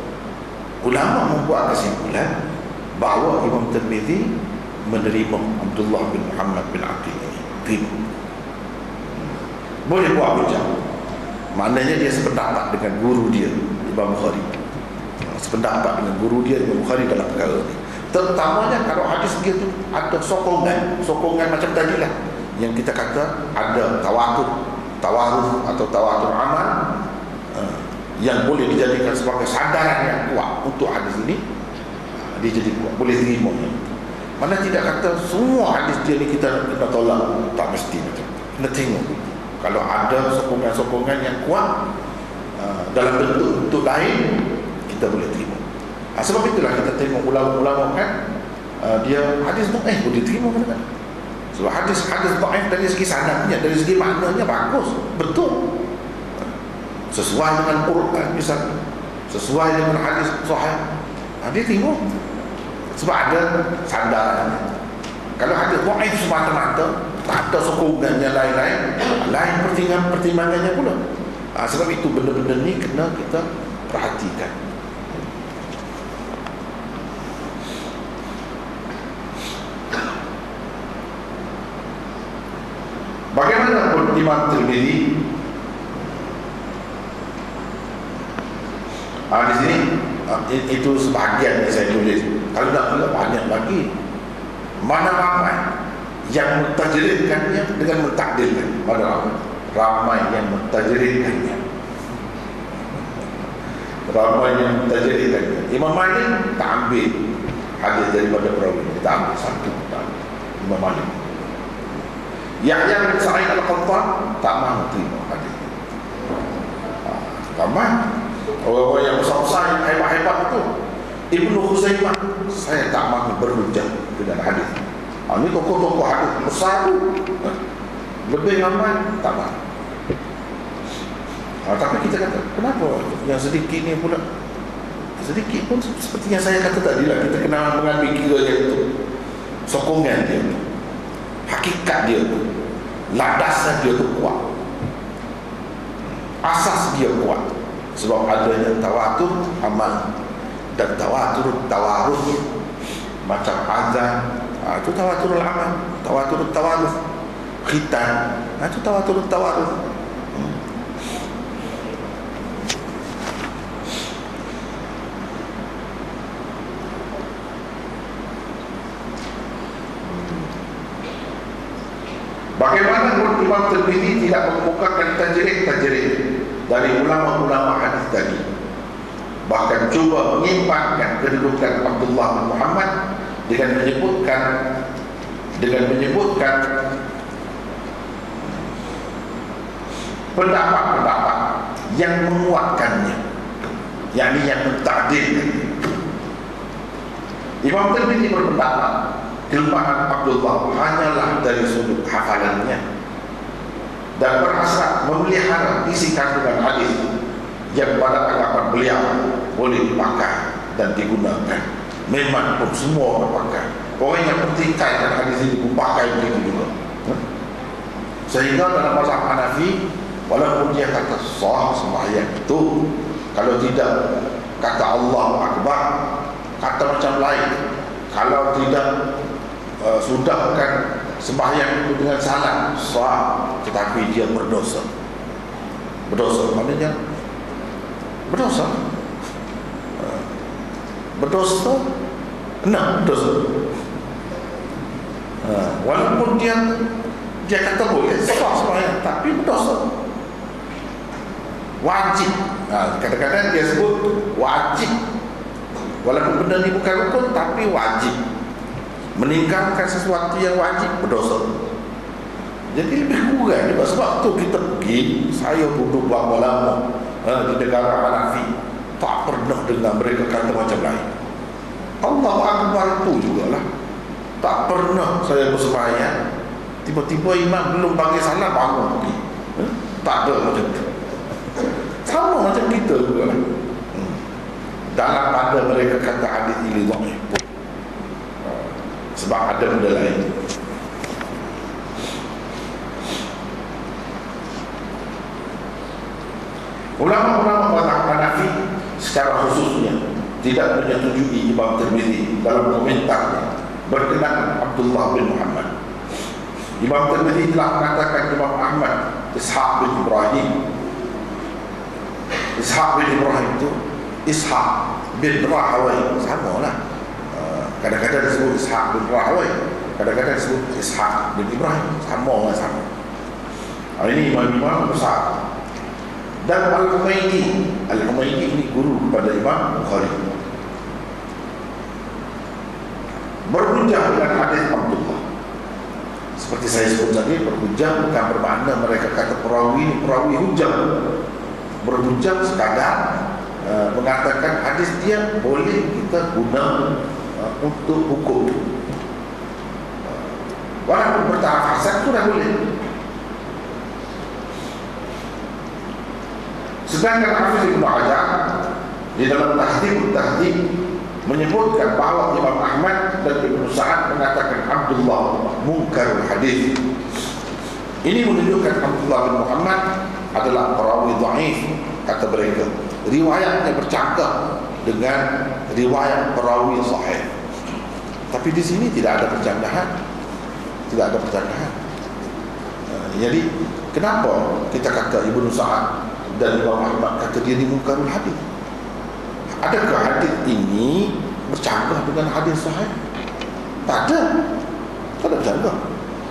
Ulama membuat kesimpulan bahawa Imam Tirmizi menerima Abdullah bin Muhammad bin Aqil ini, terima. Boleh buat hujah. Maknanya dia sependapat dengan guru dia, Imam Bukhari. Sependapat dengan guru dia, Imam Bukhari, dalam perkara ini. Terutamanya kalau hadis dia tu ada sokongan macam tadi lah, yang kita kata ada tawatur atau tawatur amal, yang boleh dijadikan sebagai sandaran yang kuat untuk hadis ini, dia jadi kuat, boleh terima. Mana tidak kata semua hadis dia ni kita kena tolak, tak mesti macam. Kena tengok kalau ada sokongan-sokongan yang kuat dalam bentuk lain, kita boleh terima. Sebab itulah kita tengok ulama-ulama kan, dia hadis dhaif boleh terima kan? Sebab hadis dhaif dari segi sanadnya, dari segi maknanya bagus, betul, sesuai dengan Quran misalnya, sesuai dengan hadis sahih, dia terima. Sebab ada sandarannya. Kalau hadis dhaif semata-mata, tak ada sokongan yang lain pertimbangannya pula. Sebab itu benda-benda ni kena kita perhatikan. Bagaimanapun Imam Tirmizi, di sini itu sebahagian yang saya tulis. Kalau nak pula banyak lagi. Mana ramai yang mentajridkannya dengan mentakdirkan. Mana ramai yang mentajridkannya. Ramai yang mentajridkannya. Imam Malik tak ambil hadis daripada perawi, kita ambil satu. Imam Malik. Yahya bin Sa'id Al-Qattan tak mahu terima hadis. Ramai orang-orang yang besar-besar, yang hebat-hebat itu, Ibnu Khuzaimah, saya tak mahu berhujah dengan hadis. Ini tokoh-tokoh hadis besar tu, lebih ramai tak mahu. Tapi kita kata, kenapa yang sedikit ni pula? Sedikit pun seperti yang saya kata tadi lah, kita kena mengambil kira yang itu, sokongan dia tu, hakikat dia tu, landasan dia tu kuat, asas dia kuat. Sebab adanya tawatur amal dan tawatur tawaruf, macam azan, itu tawatur amal, tawatur tawaruf, khitan, itu tawatur tawaruf. Bagaimana Imam Tirmizi tidak mengemukakan tajrid dari ulama-ulama hadis tadi, bahkan cuba menyimpankan kedudukan Abdullah bin Muhammad dengan menyebutkan pendapat-pendapat yang menguatkannya, yakni yang mentakdirkan. Imam Tirmizi berpendapat kelemahan Abdullah hanyalah dari sudut hafalannya dan berhasrat memelihara isi kandungan hadis yang pada anggapan beliau boleh dipakai dan digunakan. Memang pun semua orang pakai. Orang yang pertikaikan hadis ini pun pakai begitu juga. Sehingga dalam mazhab Hanafi, walaupun dia kata sah sembahyang itu, kalau tidak kata Allahu Akbar, kata macam lain, kalau tidak sudahkan sembahyang itu dengan salam, sah, tetapi dia berdosa. Maknanya berdosa. berdosa, berdosa. Walaupun dia kata boleh sah sembahyang, tapi berdosa, wajib. Kadang-kadang dia sebut wajib, walaupun benda ni bukan rukun, tapi wajib. Meninggalkan sesuatu yang wajib berdosa. Jadi lebih kurang juga. Sebab tu kita pergi, saya duduk lama-lama di negara Hanafi, tak pernah dengar mereka kata macam lain. Allah Akbar itu jugalah. Tak pernah saya bersembahyang, tiba-tiba imam belum bagi salam bangun pergi. Tak ada macam tu. Sama macam kita juga lah. Dalam pada mereka kata hadis ini dhaif, sebab ada benda lain. Ulama-ulama mazhab Hanafi secara khususnya tidak menyetujui Imam Tirmizi dalam komentarnya berkenaan Abdullah bin Muhammad. Imam Tirmizi telah mengatakan Imam Ahmad Ishaq bin Ibrahim. Ishaq bin Ibrahim itu Ishaq bin Rahawai, sama lah. Kadang-kadang disebut Ishaq bin Rahawai, kadang-kadang disebut Ishaq bin Ibrahim, sama lah, sama. Ini imam-imam besar. Dan Al-Humaydi ini guru kepada Imam Bukhari, berhujjah dengan hadis Abdullah. Seperti saya sebut tadi, berhujjah bukan bermakna mereka kata perawi hujjah. Berhujjah sekadar mengatakan hadis dia boleh kita guna untuk hukum. Walaupun bertaraf hasan itu dah boleh. Sedangkan Hafiz Ibn Hajar di dalam Tahdhib menyebutkan bahawa Imam Ahmad dan Ibn Sa'ad mengatakan Abdullah munkarul hadis. Ini menunjukkan Abdullah bin Muhammad adalah perawi dhaif, kata mereka. Riwayatnya bercanggah dengan riwayat perawi sahih. Tapi di sini tidak ada percanggahan. Jadi kenapa kita kata Ibn Sa'ad dan Imam Ahmad kata dia ni munkarul hadis? Adakah hadis ini bercanggah dengan hadis sahih? Tak ada bercanggah.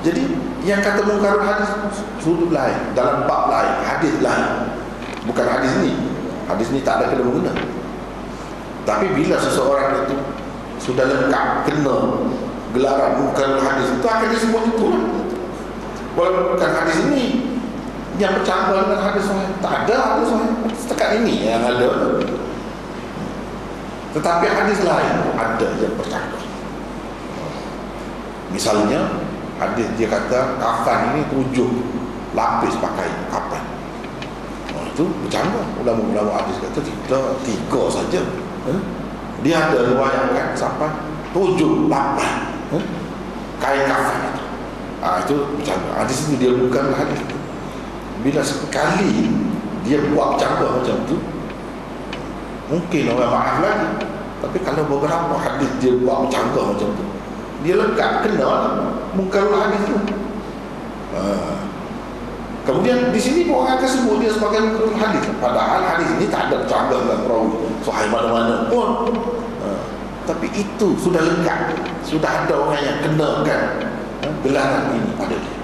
Jadi yang kata munkarul hadis sudut lain, dalam bab lain, hadis lain, bukan hadis ni. Hadis ni tak ada kena mengena. Tapi bila seseorang itu sudah lengkap kena gelaran munkarul hadis, itu akan disebut itu lah. Walaupun bukan hadis ini yang bercanggah dengan hadis sahih, tak ada hadis sahih setakat ini yang ada. Tetapi hadis lain ada yang bercanggah. Misalnya hadis dia kata kafan ini 7 lapis pakai kafan. Itu bercanggah. Ulama-ulama hadis kata tidak, 3 saja. Dia ada riwayatkan sampai 7, 8 kain kafan itu. Itu bercanggah. Hadis ini dia bukan hadis. Bila sekali dia buat bercanggah macam tu, mungkin orang maaf lagi. Tapi kalau beberapa hadis dia buat bercanggah macam tu, dia lengkap kena munkarul hadis tu. Kemudian di sini orang akan sebut dia sebagai munkarul hadis, padahal hadis ini tak ada bercanggah dengan perawi sahih mana-mana pun. Tapi itu sudah lengkap, sudah ada orang yang kenakan gelaran ini pada dia.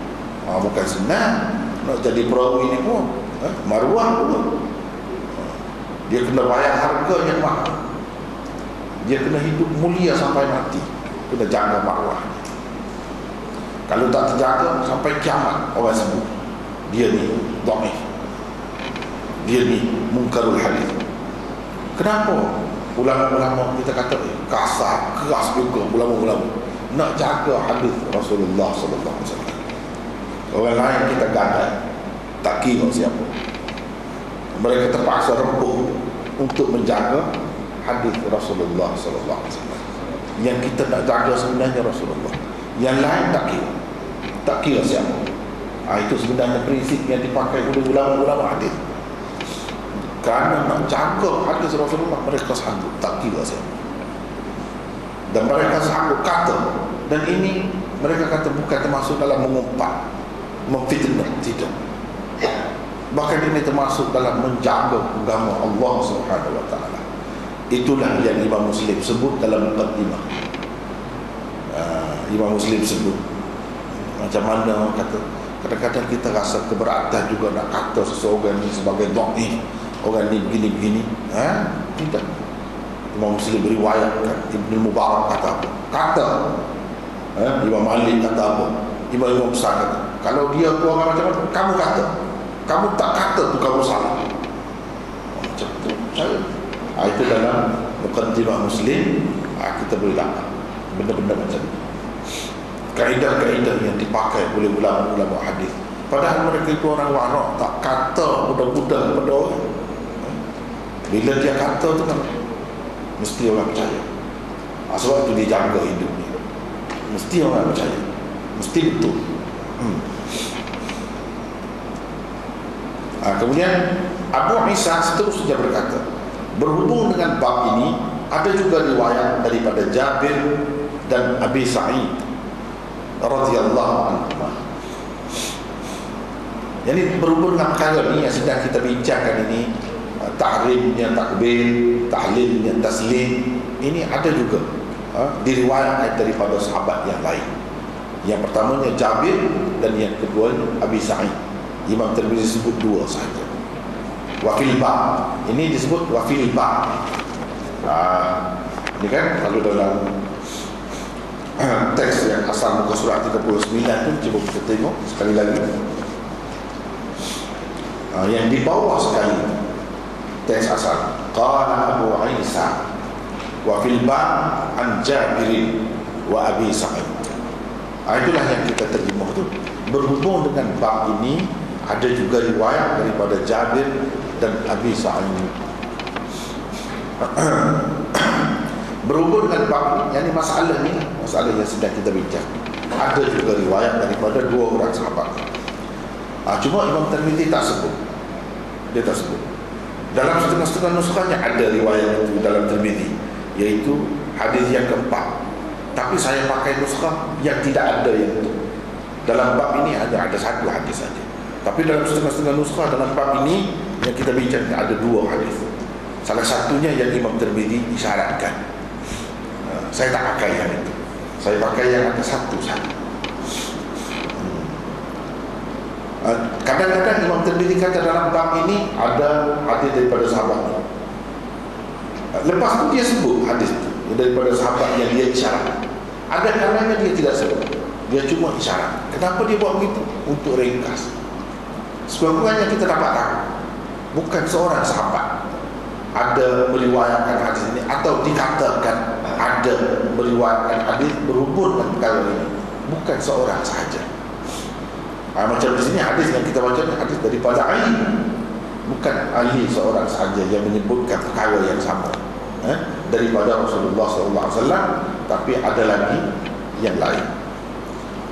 Bukan senang nak jadi perawi ni pun, maruah pun. Dia kena bayar harga yang mahal. Dia kena hidup mulia sampai mati, kena jaga maruah. Kalau tak terjaga sampai kiamat, orang sebut dia ni dhaif, dia ni munkarul hadis. Kenapa ulama-ulama kita kata kasar, keras juga ulama-ulama nak jaga hadis Rasulullah sallallahu alaihi wasallam? Orang lain kita gadai, tak kira siapa. Mereka terpaksa rempuh untuk menjaga hadis Rasulullah sallallahu alaihi wasallam. Yang kita nak jaga sebenarnya Rasulullah. Yang lain tak kira siapa. Itu sebenarnya prinsip yang dipakai oleh ulama-ulama hadis. Kerana nak jaga hadis Rasulullah, mereka sanggup tak kira siapa. Dan mereka sanggup kata, dan ini mereka kata bukan termasuk dalam mengumpat, memfitnah, tidak. Bahkan ini termasuk dalam menjaga agama Allah Subhanahu wa taala. Itulah yang Imam Muslim sebut dalam Muqaddimah. Imam Muslim sebut. Macam mana orang kata, kadang-kadang kita rasa keberatan juga nak kata seseorang ni sebagai dhaif, orang ni begini-begini. Tidak. Imam Muslim beriwayatkan Ibnu Mubarak kata apa? Kata Imam Malik kata apa? Imam besar kata, kalau dia tu orang macam mana, kamu kata. Kamu tak kata tu kamu salah. Macam tu saya. Itu dalam Muqaddimah Muslim, kita boleh dapat benda-benda macam ni, kaedah-kaedah yang dipakai oleh ulama-ulama hadis. Padahal mereka itu orang warak, tak kata budak-budak pada orang. Bila dia kata tu kan mesti orang percaya. Sebab itu dia jaga hidupnya. Mesti orang percaya, mesti betul. Kemudian Abu Isa seterusnya berkata, berhubung dengan bab ini, ada juga riwayat daripada Jabir dan Abi Sa'id radhiyallahu anhu. Jadi berhubung dengan perkara ini yang sedang kita bincangkan ini, tahrimnya takbir, tahlilnya taslim, ini ada juga diriwayatkan daripada sahabat yang lain. Yang pertamanya Jabir dan yang kedua Abi Sa'id. Imam Tirmizi sebut dua sahaja. Wafil ba', ini disebut wafil ba'. Ini kan kalau dalam teks yang asal muka surat 39 tu, cuba kita tengok sekali lagi. Yang di bawah sekali teks asal, qala Abu Isa wafil ba' an Jabir wa Abi Sa'id. Itulah yang kita terjemah tu. Berhubung dengan bab ini, ada juga riwayat daripada Jabir dan Abi Sa'id. Berhubung dengan bab ini, yang masalah ni, masalah yang sedang kita bincang, ada juga riwayat daripada dua orang sahabat. Cuma Imam Tirmizi tak sebut. Dia tak sebut. Dalam setengah-setengah nuskahnya ada riwayat itu dalam Tirmizi, iaitu hadis yang keempat. Tapi saya pakai nuskah yang tidak ada yang itu. Dalam bab ini ada satu hadis saja. Tapi dalam setengah-setengah nuskah dalam bab ini yang kita bincang ada dua hadis. Salah satunya yang Imam Tirmizi isyaratkan. Saya tak pakai yang itu. Saya pakai yang ada satu saja. Kadang-kadang Imam Tirmizi kata dalam bab ini ada hadis daripada sahabat. Lepas itu dia sebut hadis itu daripada sahabat yang dia isyarat. Ada kalanya dia tidak sebut. Dia cuma isyarat. Kenapa dia buat begitu? Untuk ringkas. Sebabnya kita dapat tahu, bukan seorang sahabat ada meriwayatkan hadis ini, atau dikatakan ada meriwayatkan hadis berhubung dengan perkara ini. Bukan seorang sahaja. Macam di sini hadis yang kita baca, hadis daripada Ali. Bukan Ali seorang sahaja yang menyebutkan perkara yang sama daripada Rasulullah SAW, tapi ada lagi yang lain.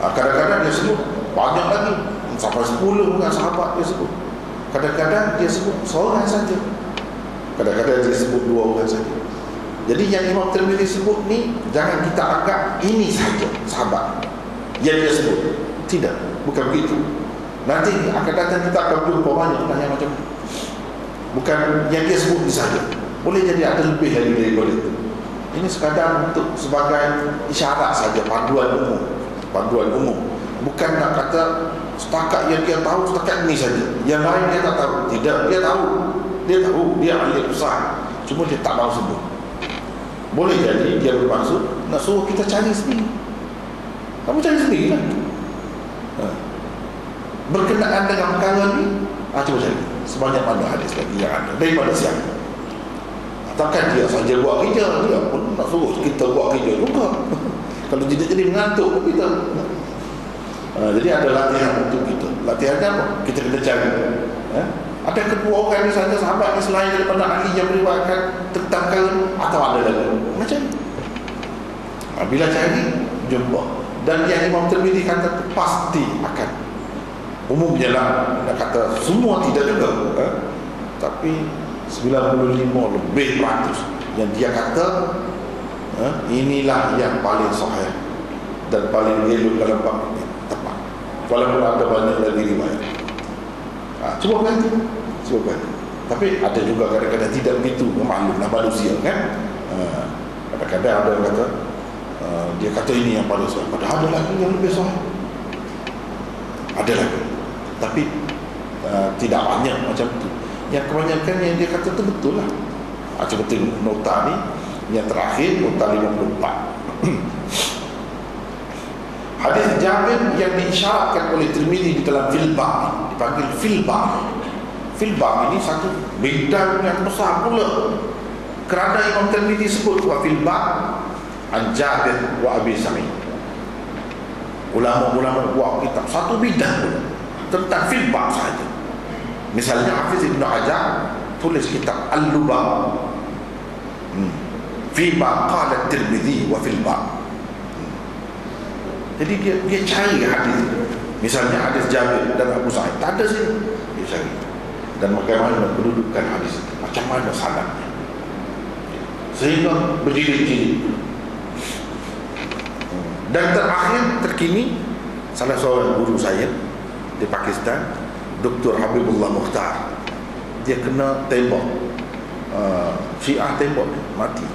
Kadang-kadang dia sebut banyak lagi, sampai 10 bukan sahabat dia sebut. Kadang-kadang dia sebut seorang saja, kadang-kadang dia sebut dua orang saja. Jadi yang Imam Tirmizi sebut ni, jangan kita anggap ini saja sahabat yang dia sebut. Tidak, bukan begitu. Nanti akan datang kita akan jumpa banyak yang macam ni. Bukan yang dia sebut ni saja. Boleh jadi ada lebih daripada itu. Ini sekadar untuk sebagai isyarat saja, panduan umum. Panduan umum. Bukan nak kata setakat yang dia tahu setakat ini saja, yang lain dia tak tahu. Tidak, dia tahu. Dia tahu, dia ahli besar. Cuma dia tak mau sebut. Boleh jadi dia bermaksud nak suruh kita cari sendiri. Kamu cari sendiri lah. Berkenaan dengan perkara ni, cuba cari sebanyak mana hadis lagi yang ada daripada siapa. Takkan dia saja buat kerja, dia pun nak suruh kita buat kerja juga. Kalau tidak jadi mengantuk pun kita. Jadi ada latihan untuk kita. Latihannya apa? Kita kena cari. Ada kedua orang ni saja sahabat ni selain daripada ahli yang meriwayatkan tentang perkara, atau ada lagi macam ni. Bila cari, jumpa. Dan yang Imam Tirmizi kata pasti akan, umumnya lah, nak kata semua tidak juga, tapi 95 lebih peratus yang dia kata inilah yang paling sahih dan paling elok dalam bab ini, tepat. Walaupun ada banyak lagi riwayat. Cuba ganti. Tapi ada juga kadang-kadang tidak begitu, maklumlah manusia kan. Kadang-kadang ada yang kata dia kata ini yang paling sahih, padahal ada lagi yang lebih sahih. Ada lagi, tapi tidak banyak macam tu. Yang kebanyakan yang dia kata tu betul lah. Seperti nota ni yang terakhir, nota 54. Hadis Jabir yang diisyaratkan oleh Tirmizi di dalam Filbab, dipanggil Filbab. Filbab ini satu bidang yang besar pula, kerana Imam Tirmizi sebut wa Filbab an Jabir wa Abi Sa'id. Ulama-ulama buat kitab satu bidang pula tentang Filbab saja. Misalnya Hafiz Ibn Hajar tulis kitab Al-Lubab Fima qala Tirmizi wa Filbab. Jadi dia cari hadis, misalnya hadis Jabir dan Abu Sa'id, tak ada sini, dia cari. Dan bagaimana kedudukan hadis, macam mana sanadnya, sehingga berjilid-jilid. Dan terakhir, terkini, salah seorang guru saya di Pakistan, Dr. Habibullah Mukhtar, dia kena tembak, Syiah tembak, mati.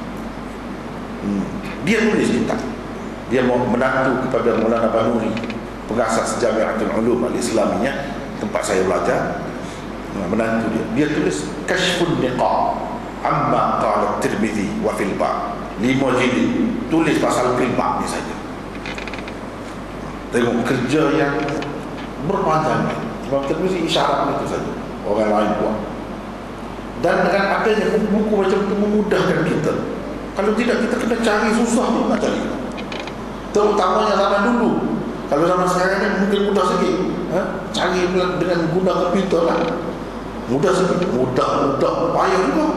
Dia tulis kitab, dia mau menantu kepada Maulana Banuri, pengasas Jamiatul Ulum Al-Islamiyah, tempat saya belajar. Menantu dia tulis Kashfun Niqab amma qala Tirmizi wa fil bab, 5 jilid, tulis pasal fil bab ni saja. Tengok kerja yang berpanjang. Imam Tirmizi isyarat itu saja, orang lain buat. Dan dengan adanya buku-buku macam itu memudahkan kita. Kalau tidak, kita kena cari, susah pun nak cari. Terutamanya zaman dulu. Kalau zaman sekarang ni mungkin mudah sikit, cari dengan guna komputer lah, mudah sikit. Mudah, payah juga.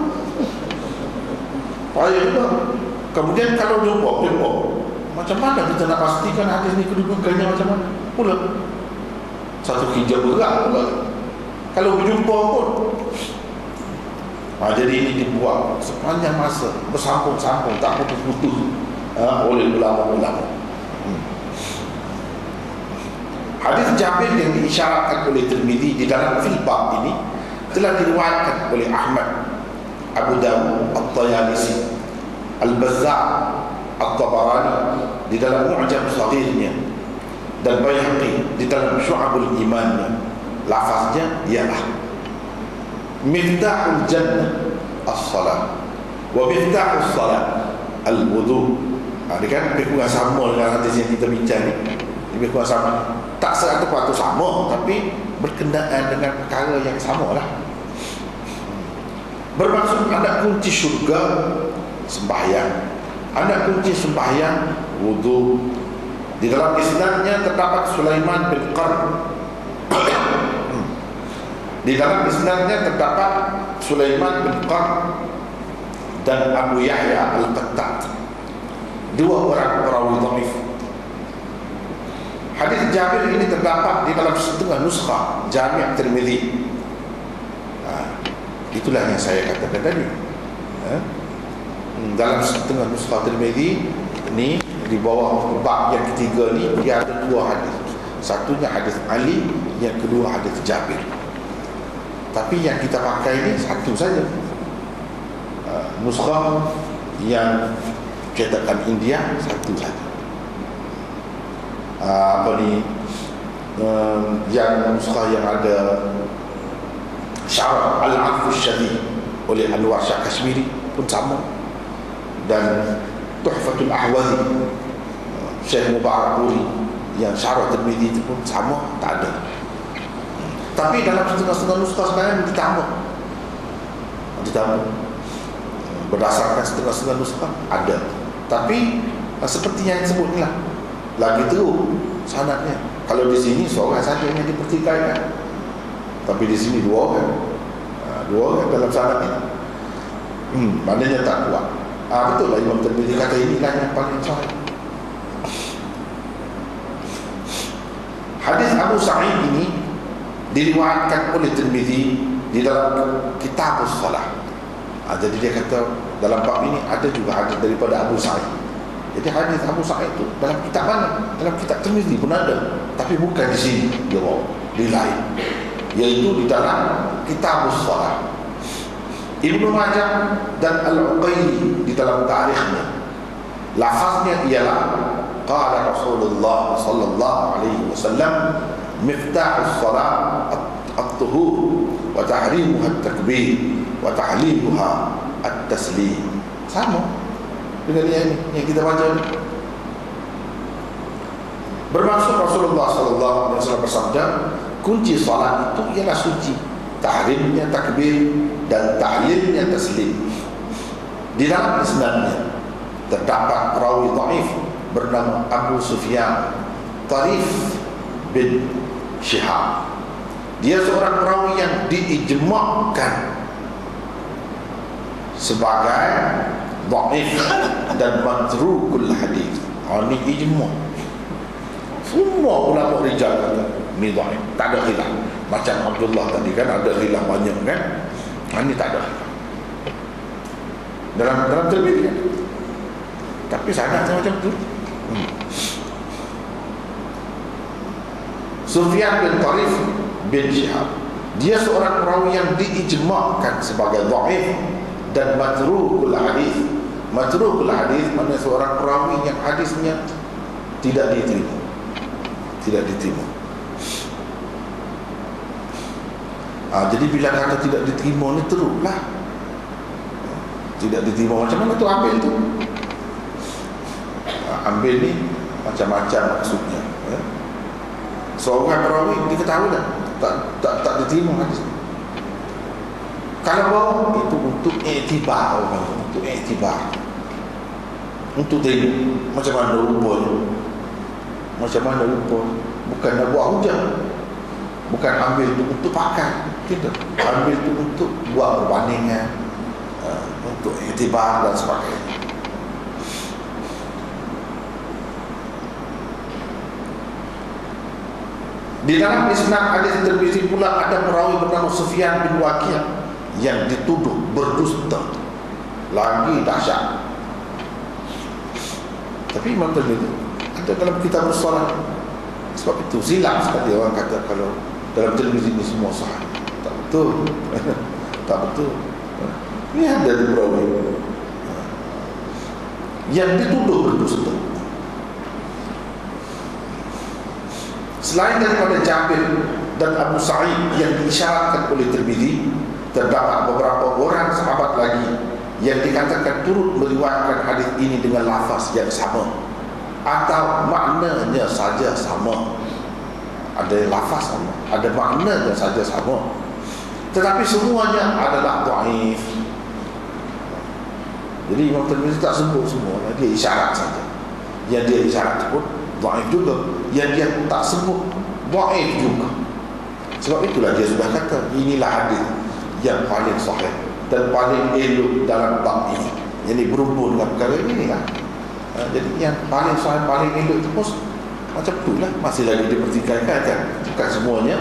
Kemudian kalau jumpa macam mana kita nak pastikan hadis ni kedudukannya macam mana pula? Satu hijab berat pula kalau berjumpa pun. Jadi ini dibuat sepanjang masa, bersambung-sambung, tak putus-putus oleh ulama-ulama. Hadis Jabir yang diisyaratkan oleh Tirmizi di dalam Filbab ini telah diriwayatkan oleh Ahmad, Abu Dawud, At-Tayalisi, Al-Bazzar, At-Tabarani di dalam Mu'jam Saghirnya, dan Baihaqi di dalam Syu'abul Imannya. Lafaznya ialah Miftahul Jannah As-Salat wa Miftahus Salat Al-Wudu. Ini kan lebih kurang sama dengan hadis yang kita bincang ni. Lebih kurang sama, tak 100% sama, tapi berkenaan dengan perkara yang sama lah. Bermaksud anak kunci syurga sembahyang, anak kunci sembahyang wudu. Di dalam isnadnya terdapat Sulaiman bin Qarn. Di dalam isnadnya terdapat Sulaiman bin Qarn dan Abu Yahya Al-Qattat, 2 orang perawi dhaif. Hadis Jabir ini terdapat di dalam setengah nuskha Jami' Tirmizi. Itulah yang saya katakan tadi. Dalam setengah nuskha Tirmizi ni, di bawah bab yang ketiga ni, dia ada 2 hadis. Satunya hadis Ali, yang kedua hadis Jabir. Tapi yang kita pakai ni satu saja. Nuskha yang cetakan India satu saja. Yang nuskha yang ada Syarah Al-Afus Syadid oleh Anwar Shah Kashmiri pun sama, dan Tuhfatul Ahwazi Syekh Mubarak Puri yang Syarah Tirmizi itu pun sama, tak ada. Tapi dalam setengah-setengah nuskha sekarang ditambah berdasarkan setengah-setengah nuskha ada. Tapi seperti yang disebut ni lah, lagi teruk sanadnya. Kalau di sini seorang saja yang dipertikaikan, tapi di sini 2 orang, 2 orang dalam sanad ini. Maknanya tak kuat. Betul lah Imam Tirmizi kata inilah yang paling sahih. Hadis Abu Sa'id ini diriwayatkan oleh Tirmizi di dalam Kitabus Salah. Jadi dia kata dalam bab ini ada juga hadis daripada Abu Sa'id. Jadi hadis Abu Sa'id itu dalam kitab mana? Dalam kitab Tirmizi pun ada, tapi bukan di sini dia bawa, di lain, yaitu di dalam Kitabus Salah. Ibnu Majah dan Al-Uqayli di dalam tarikhnya, lafaznya ialah qala Rasulullah sallallahu alaihi wasallam miftahus salat at-tuhur wa tahrimuha at-takbir wa tahliluha at-taslim. Sama dengan yang kita baca. Bermaksud Rasulullah sallallahu alaihi wasallam bersabda, kunci salat itu ialah suci, tahrimnya takbir dan tahlilnya taslim. Di dalam isnadnya terdapat perawi dhaif bernama Abu Sufyan Tarif bin Shihab. Dia seorang perawi yang diijma'kan sebagai dhaif dan matrukul hadis. Ini ijma'. Semua ulama rijal kata ni dhaif, tak ada khilaf. Macam Abdullah tadi kan ada khilaf banyak kan. Ini tak ada khilaf. Dalam Tirmidzi kan. Tapi sanadnya macam tu. Sufyan bin Tarif bin Shihab, dia seorang perawi yang diijma'kan sebagai dhaif dan matrukul hadis. Matrukul hadis maknanya seorang perawi yang hadisnya tidak diterima. Tidak diterima. Jadi bila kata tidak diterima ni teruklah. Tidak diterima macam mana tu ambil tu? Ambil ni macam-macam maksudnya. Seorang perawi diketahui tak diterima hadis. Kalau bawa itu untuk iktibar, untuk iktibar, untuk tengok macam mana rupanya, macam mana rupanya. Bukan nak buat hujah, bukan ambil itu untuk pakai, tidak. Ambil itu untuk buat perbandingan, untuk iktibar dan sebagainya. Di dalam isnad hadis Tirmidzi pula ada perawi bernama Sufyan bin Waqi' yang dituduh berdusta. Lagi dahsyat. Tapi Imam Tirmidzi ada dalam kitab As-Shalah. Sebab itu silap sekali orang kata kalau dalam Tirmidzi ini semua sahih. Tak betul. Tak betul. Ini ada di perawi yang dituduh berdusta. Selain daripada Jabir dan Abu Sa'id yang diisyaratkan oleh Tirmidzi, terdapat beberapa orang sahabat lagi yang dikatakan turut meriwayatkan hadis ini dengan lafaz yang sama atau maknanya saja sama. Ada lafaz sama, ada maknanya saja sama, tetapi semuanya adalah dhaif. Jadi Imam Tirmidzi tak sebut semua, dia isyarat saja. Yang dia isyarat sebut dhaif juga, yang dia tak sebut dhaif juga. Sebab itulah dia sudah kata inilah hadis yang paling sahih dan paling elok dalam bab ini. Jadi berhubung dengan perkara ini lah. Jadi yang paling sahih, paling elok itu pun macam itulah, masih lagi dipertikaikan kan. Bukan semuanya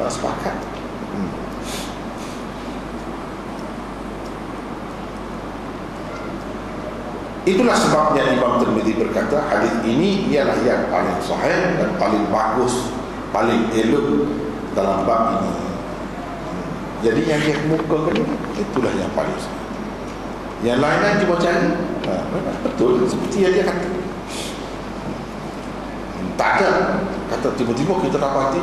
sepakat. Itulah sebabnya Imam Tirmidzi berkata hadis ini ialah yang paling sahih dan paling bagus, paling elok dalam bab ini. Jadi yang dia kemukakan itulah yang paling sahih. Yang lain-lain cuba cari. Betul seperti yang dia kata. Tak ada. Kata tiba-tiba kita dapati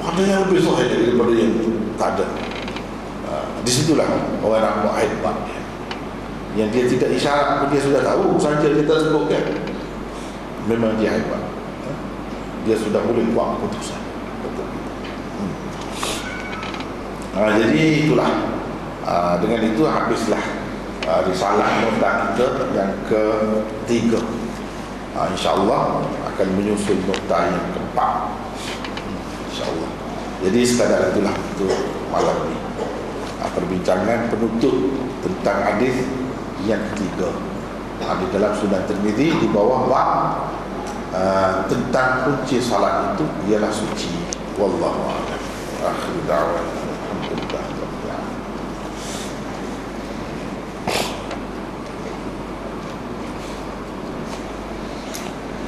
ada yang lebih sahih daripada yang itu. Tak ada. Disitulah orang nampak hebat dia. Yang dia tidak isyarat pun dia sudah tahu saja kita sebutkan. Memang dia hebat. Dia sudah boleh buat keputusan. Betul. Jadi itulah. Dengan itu habislah risalah nota kita yang ketiga. InsyaAllah akan menyusul nota yang keempat. InsyaAllah. Jadi sekadar itulah untuk malam ini. Perbincangan penutup tentang hadis yang ketiga di dalam Sunan Tirmidzi di bawah bab tentang kunci salat itu ialah suci. Wallahu a'lam. Akhir da'wana alhamdulillah.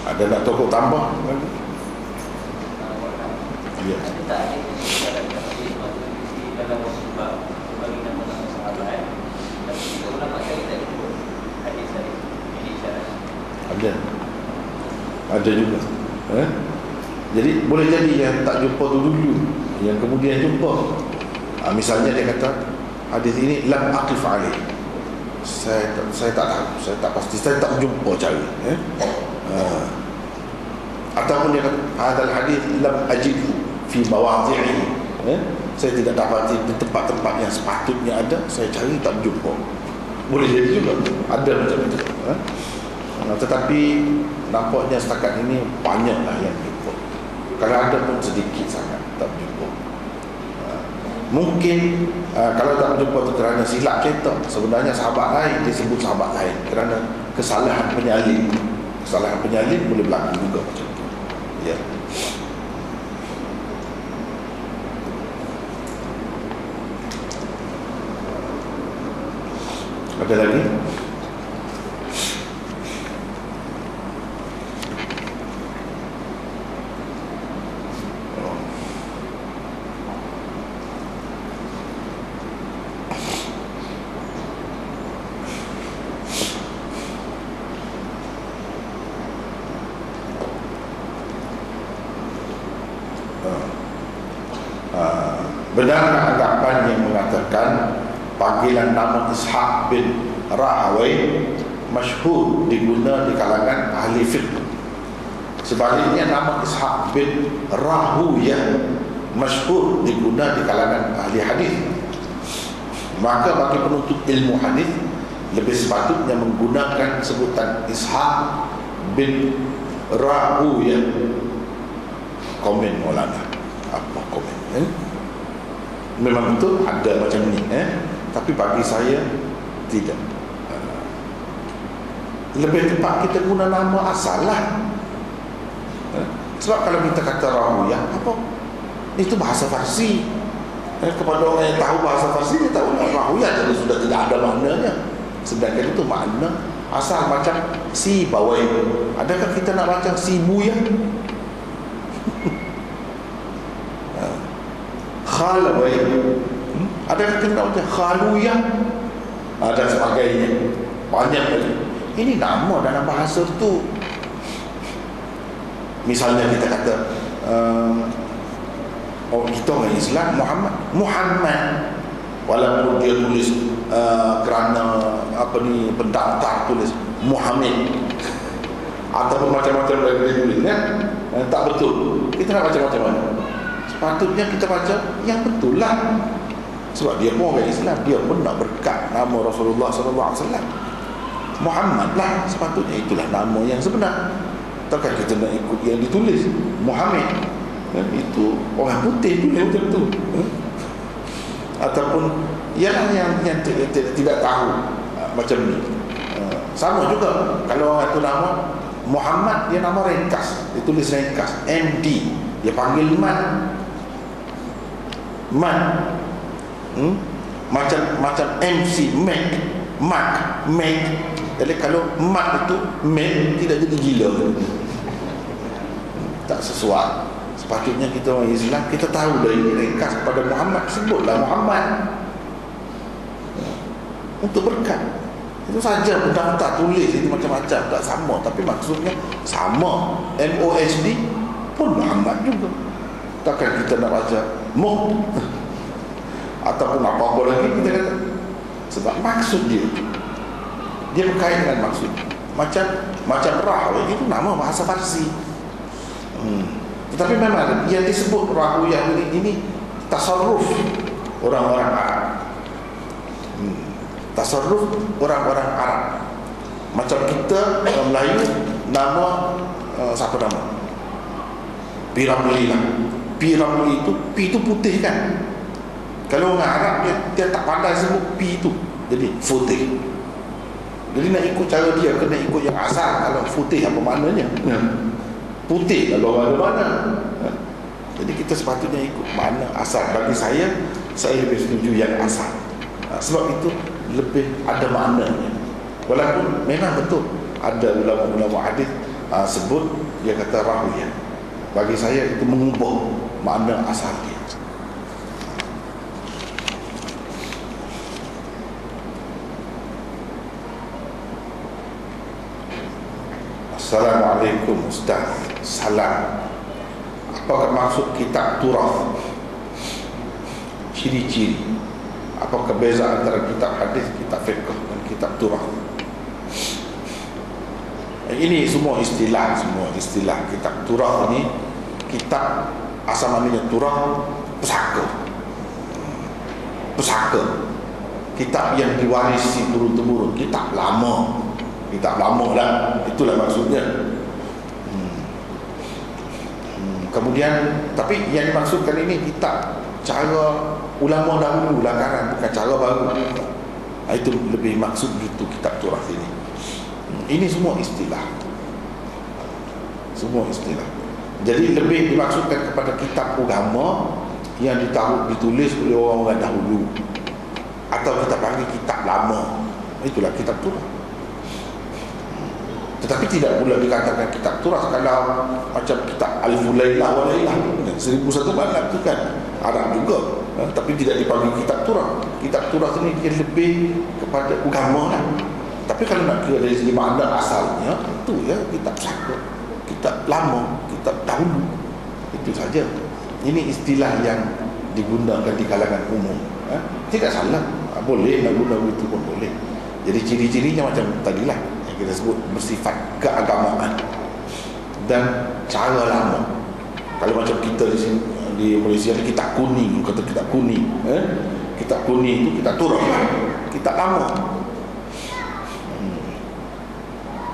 Ada nak tokok tambah? Ya. Ada juga. Jadi boleh jadi yang tak jumpa dulu, yang kemudian jumpa. Misalnya dia kata hadis ini lam aqif alaih. Saya tak tahu, saya tak pasti, saya tak jumpa cari. Ataupun dia kata hadal hadis lam ajidhu fi mawadhi'i. Saya tidak dapati di tempat-tempat yang sepatutnya ada, saya cari tak jumpa. Boleh jadi juga, ada macam itu. Tetapi nampaknya setakat ini banyaklah yang jumpa. Kalau ada pun sedikit sangat tak jumpa. Mungkin kalau tak jumpa itu kerana silap cetak. Sebenarnya sahabat lain disebut sahabat lain kerana kesalahan penyalin. Kesalahan penyalin boleh berlaku juga macam itu. Ya. Ada lagi? Benarkah anggapan yang mengatakan panggilan nama Ishaq bin Rahawai masyhur diguna di kalangan ahli fiqh? Sebaliknya nama Ishaq bin Rahuyah masyhur diguna di kalangan ahli hadis. Maka bagi penuntut ilmu hadis lebih sepatutnya menggunakan sebutan Ishaq bin Rahuyah. Komen Maulana. Apa komen? Memang betul ada macam ni, tapi bagi saya tidak. Lebih tepat kita guna nama asal lah. Sebab kalau kita kata Rahuyah, apa? Itu bahasa Farsi. Kepada orang yang tahu bahasa Farsi, dia tahu Rahuyah jadi sudah tidak ada maknanya. Sedangkan itu makna asal macam si bawai. Adakah kita nak baca si buyah? Khalawai. Adakah kita nak baca khaluyah? Dan sebagainya. Banyak lagi. Ini nama dalam bahasa tu. Misalnya kita kata kita orang Islam Muhammad, walaupun dia tulis kerana pendaftar tulis Muhammad ataupun macam-macam dia tulis, tak betul. Kita nak baca macam mana? Sepatutnya kita baca yang betul lah. Sebab dia pun orang Islam, dia pun nak berkat nama Rasulullah SAW. Muhammad lah sepatutnya, itulah nama yang sebenar. Takkan kita nak ikut yang ditulis Muhammad, itu orang putih tulis macam tu. Ataupun yang tidak tahu macam ni. Sama juga kalau orang itu nama Muhammad, dia nama ringkas, ditulis ringkas MD, dia panggil Man. Macam MC Mac. Jadi kalau Mac itu tidak jadi gila, tak sesuai. Sepatutnya kita orang Islam, kita tahu dari ringkas pada Muhammad, sebutlah Muhammad untuk berkat. Itu saja. Pendaftar tulis itu macam-macam, tak sama, tapi maksudnya sama. MOSD pun Muhammad juga. Takkan kita nak baca Muh ataupun apa-apa lagi kita kata. Sebab maksud dia berkait dengan maksud. Macam Rahawai itu nama bahasa Farsi. Tetapi memang yang disebut Rahuyah ini tasarruf orang-orang Arab. Tasarruf orang-orang Arab. Macam kita orang Melayu nama siapa nama? Piramli lah. Piramli itu P itu putih kan. Kalau orang Arab dia tak pandai sebut P itu, jadi putih. Jadi nak ikut cara dia kena ikut yang asal. Kalau putih apa maknanya? Putih kalau mana-mana. Jadi kita sepatutnya ikut makna asal. Bagi saya lebih setuju yang asal. Sebab itu lebih ada maknanya. Walaupun memang betul ada ulama-ulama hadis sebut dia kata Rahuyah. Bagi saya itu mengubah makna asal dia. Assalamualaikum Ustaz. Salam. Apakah maksud kitab turaf? Ciri-ciri. Apakah beza antara kitab hadis, kitab fiqh dan kitab turaf? Ini semua istilah. Kitab turaf ini, kitab asal namanya turaf, pusaka. Kitab yang diwarisi turun-temurun, kitab lama lah, itulah maksudnya. Kemudian, tapi yang dimaksudkan ini kitab cara ulama dahulu langgaran, bukan cara baru. Itu lebih maksud gitu kitab turaf ini. Ini semua istilah. Jadi lebih dimaksudkan kepada kitab agama yang ditulis oleh orang-orang dahulu, atau kita panggil kitab lama. Itulah kitab turaf. Tetapi tidak pula dikatakan kitab turaf kalau macam kitab Alif Lailah wa Lailah 1001 malam tu kan Arab juga, tapi tidak dipanggil kitab turaf. Kitab turaf ini dia lebih kepada agama lah. Tapi kalau nak kira dari segi makna asalnya, itu ya kitab pusaka, kitab lama, kitab dahulu. Itu saja. Ini istilah yang digunakan di kalangan umum. Tidak salah, boleh nak guna itu pun boleh. Jadi ciri-cirinya macam tadilah yang kita sebut, bersifat keagamaan dan cara lama. Kalau macam kita di sini, di Malaysia ni kitab kuning, kata kitab kuning, kitab kuning itu kitab turaf, kitab lama.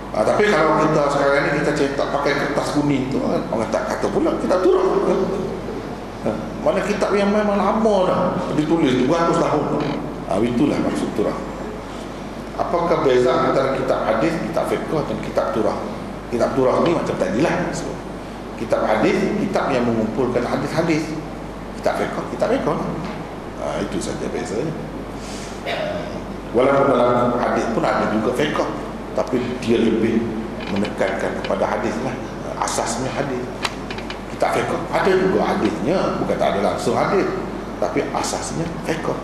Tapi kalau kita sekarang ni kita cetak pakai kertas kuning tu, orang tak kata pula kitab turaf. Mana kitab yang memang lama dah ditulis 200 tahun. Itulah maksud turaf. Apakah beza antara kitab hadis, kitab fiqh dan kitab turaf? Kitab turaf ni macam tadilah. Kitab hadis, kitab yang mengumpulkan hadis-hadis. Kitab fiqh, kitab fiqh. Itu saja bezanya. Walaupun dalam hadis pun ada juga fiqh, tapi dia lebih menekankan kepada hadis lah. Asasnya hadis. Kitab fiqh ada juga hadisnya, bukan tak ada langsung hadis, tapi asasnya fiqh.